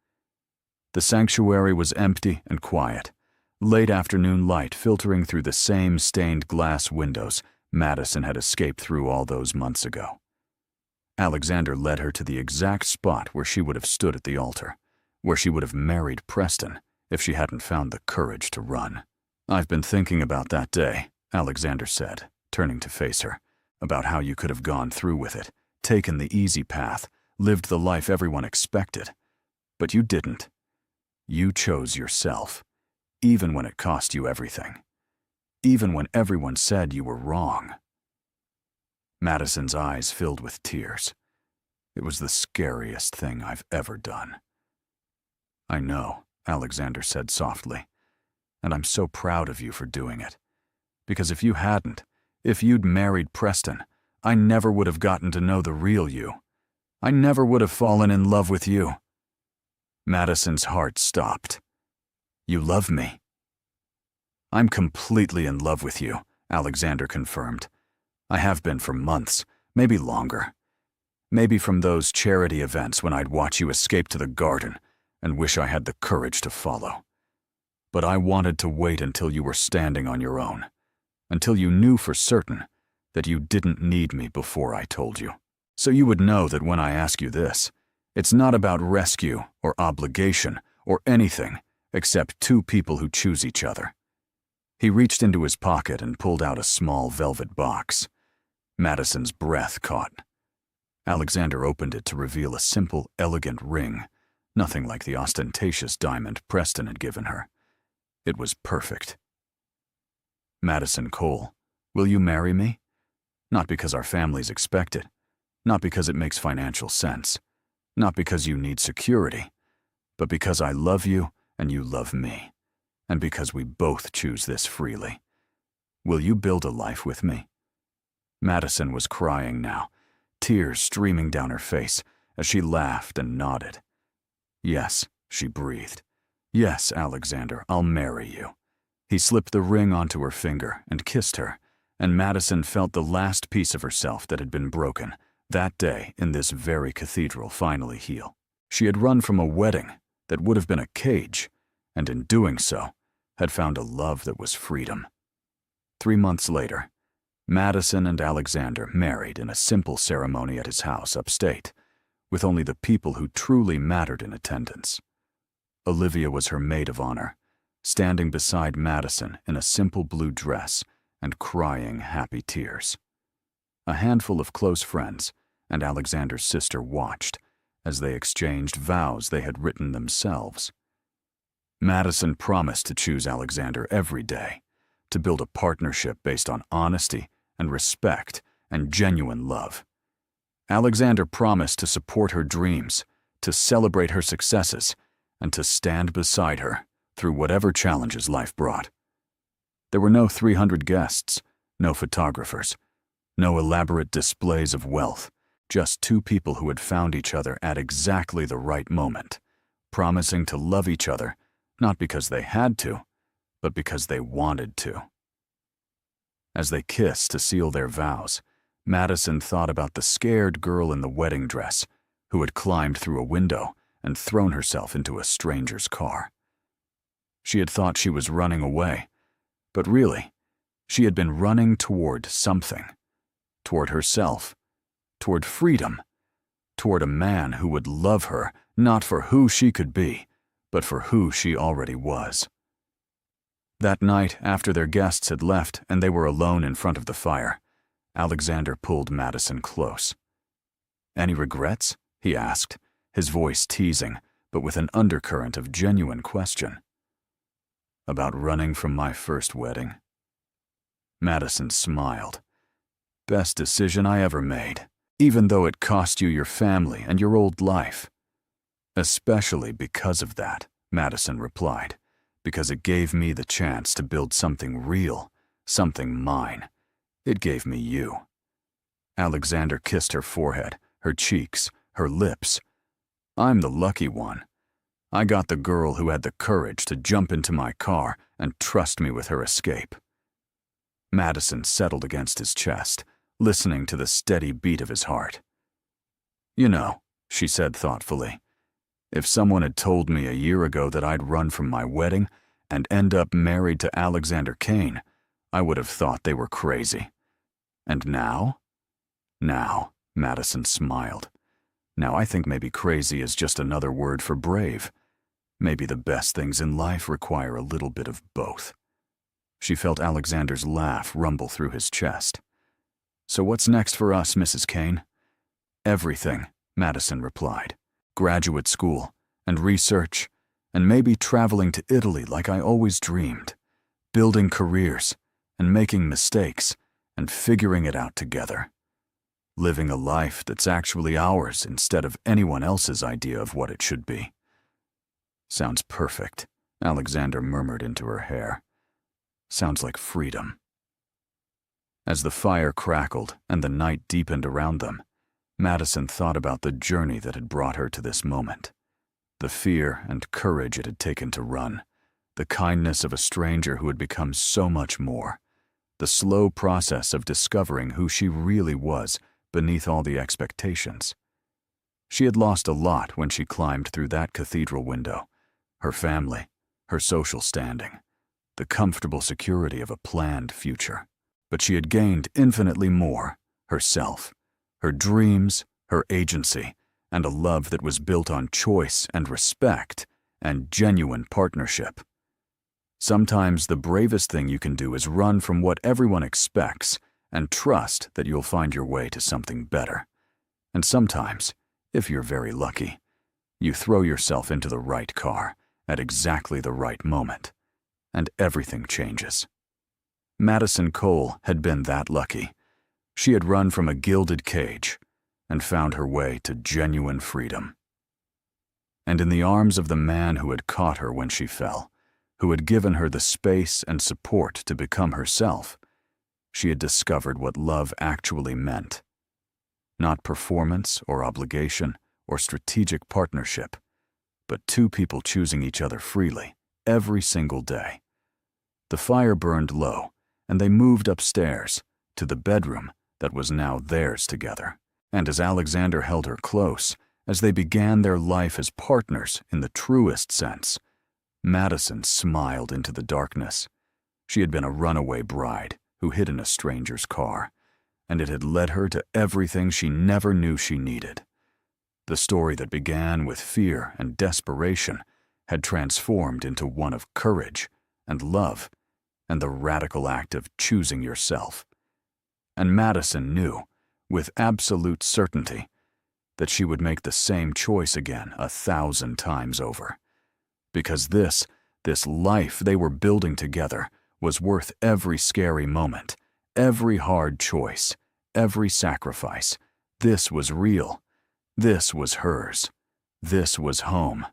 [SPEAKER 1] The sanctuary was empty and quiet, late afternoon light filtering through the same stained glass windows Madison had escaped through all those months ago. Alexander led her to the exact spot where she would have stood at the altar, where she would have married Preston if she hadn't found the courage to run. "I've been thinking about that day," Alexander said, turning to face her, "about how you could have gone through with it, taken the easy path, lived the life everyone expected. But you didn't. You chose yourself, even when it cost you everything. Even when everyone said you were wrong." Madison's eyes filled with tears. "It was the scariest thing I've ever done." "I know," Alexander said softly, "and I'm so proud of you for doing it. Because if you hadn't, if you'd married Preston, I never would have gotten to know the real you. I never would have fallen in love with you." Madison's heart stopped. "You love me?" "I'm completely in love with you," Alexander confirmed. "I have been for months, maybe longer. Maybe from those charity events when I'd watch you escape to the garden, and wish I had the courage to follow. But I wanted to wait until you were standing on your own, until you knew for certain that you didn't need me before I told you. So you would know that when I ask you this, it's not about rescue or obligation or anything except two people who choose each other. He reached into his pocket and pulled out a small velvet box. Madison's breath caught. Alexander opened it to reveal a simple, elegant ring, nothing like the ostentatious diamond Preston had given her. It was perfect. Madison Cole, will you marry me? Not because our families expect it, not because it makes financial sense, not because you need security, but because I love you and you love me, and because we both choose this freely. Will you build a life with me? Madison was crying now, tears streaming down her face as she laughed and nodded. Yes, she breathed. Yes, Alexander, I'll marry you. He slipped the ring onto her finger and kissed her, and Madison felt the last piece of herself that had been broken that day in this very cathedral finally heal. She had run from a wedding that would have been a cage, and in doing so, had found a love that was freedom. 3 months later, Madison and Alexander married in a simple ceremony at his house upstate, with only the people who truly mattered in attendance. Olivia was her maid of honor, standing beside Madison in a simple blue dress and crying happy tears. A handful of close friends and Alexander's sister watched as they exchanged vows they had written themselves. Madison promised to choose Alexander every day, to build a partnership based on honesty and respect and genuine love. Alexander promised to support her dreams, to celebrate her successes, and to stand beside her through whatever challenges life brought. There were no 300 guests, no photographers, no elaborate displays of wealth, just two people who had found each other at exactly the right moment, promising to love each other, not because they had to, but because they wanted to. As they kissed to seal their vows, Madison thought about the scared girl in the wedding dress who had climbed through a window and thrown herself into a stranger's car. She had thought she was running away, but really, she had been running toward something, toward herself, toward freedom, toward a man who would love her not for who she could be, but for who she already was. That night, after their guests had left and they were alone in front of the fire, Alexander pulled Madison close. "Any regrets?" he asked, his voice teasing, but with an undercurrent of genuine question. "About running from my first wedding?" Madison smiled. "Best decision I ever made, even though it cost you your family and your old life." "Especially because of that," Madison replied, "because it gave me the chance to build something real, something mine. It gave me you." Alexander kissed her forehead, her cheeks, her lips. "I'm the lucky one. I got the girl who had the courage to jump into my car and trust me with her escape." Madison settled against his chest, listening to the steady beat of his heart. "You know," she said thoughtfully, "if someone had told me a year ago that I'd run from my wedding and end up married to Alexander Kane, I would have thought they were crazy. And now?" "Now," Madison smiled. "Now I think maybe crazy is just another word for brave. Maybe the best things in life require a little bit of both." She felt Alexander's laugh rumble through his chest. "So what's next for us, Mrs. Kane?" "Everything," Madison replied. "Graduate school, and research, and maybe traveling to Italy like I always dreamed. Building careers, and making mistakes, and figuring it out together. Living a life that's actually ours instead of anyone else's idea of what it should be." "Sounds perfect," Alexander murmured into her hair. "Sounds like freedom." As the fire crackled and the night deepened around them, Madison thought about the journey that had brought her to this moment. The fear and courage it had taken to run, the kindness of a stranger who had become so much more, the slow process of discovering who she really was beneath all the expectations. She had lost a lot when she climbed through that cathedral window. Her family, her social standing, the comfortable security of a planned future. But she had gained infinitely more: herself, her dreams, her agency, and a love that was built on choice and respect and genuine partnership. Sometimes the bravest thing you can do is run from what everyone expects and trust that you'll find your way to something better. And sometimes, if you're very lucky, you throw yourself into the right car at exactly the right moment, and everything changes. Madison Cole had been that lucky. She had run from a gilded cage and found her way to genuine freedom. And in the arms of the man who had caught her when she fell, who had given her the space and support to become herself, she had discovered what love actually meant. Not performance or obligation or strategic partnership, but two people choosing each other freely every single day. The fire burned low, and they moved upstairs to the bedroom that was now theirs together. And as Alexander held her close, as they began their life as partners in the truest sense, Madison smiled into the darkness. She had been a runaway bride who hid in a stranger's car, and it had led her to everything she never knew she needed. The story that began with fear and desperation had transformed into one of courage and love and the radical act of choosing yourself. And Madison knew, with absolute certainty, that she would make the same choice again 1,000 times over. Because this life they were building together was worth every scary moment, every hard choice, every sacrifice. This was real. This was hers. This was home.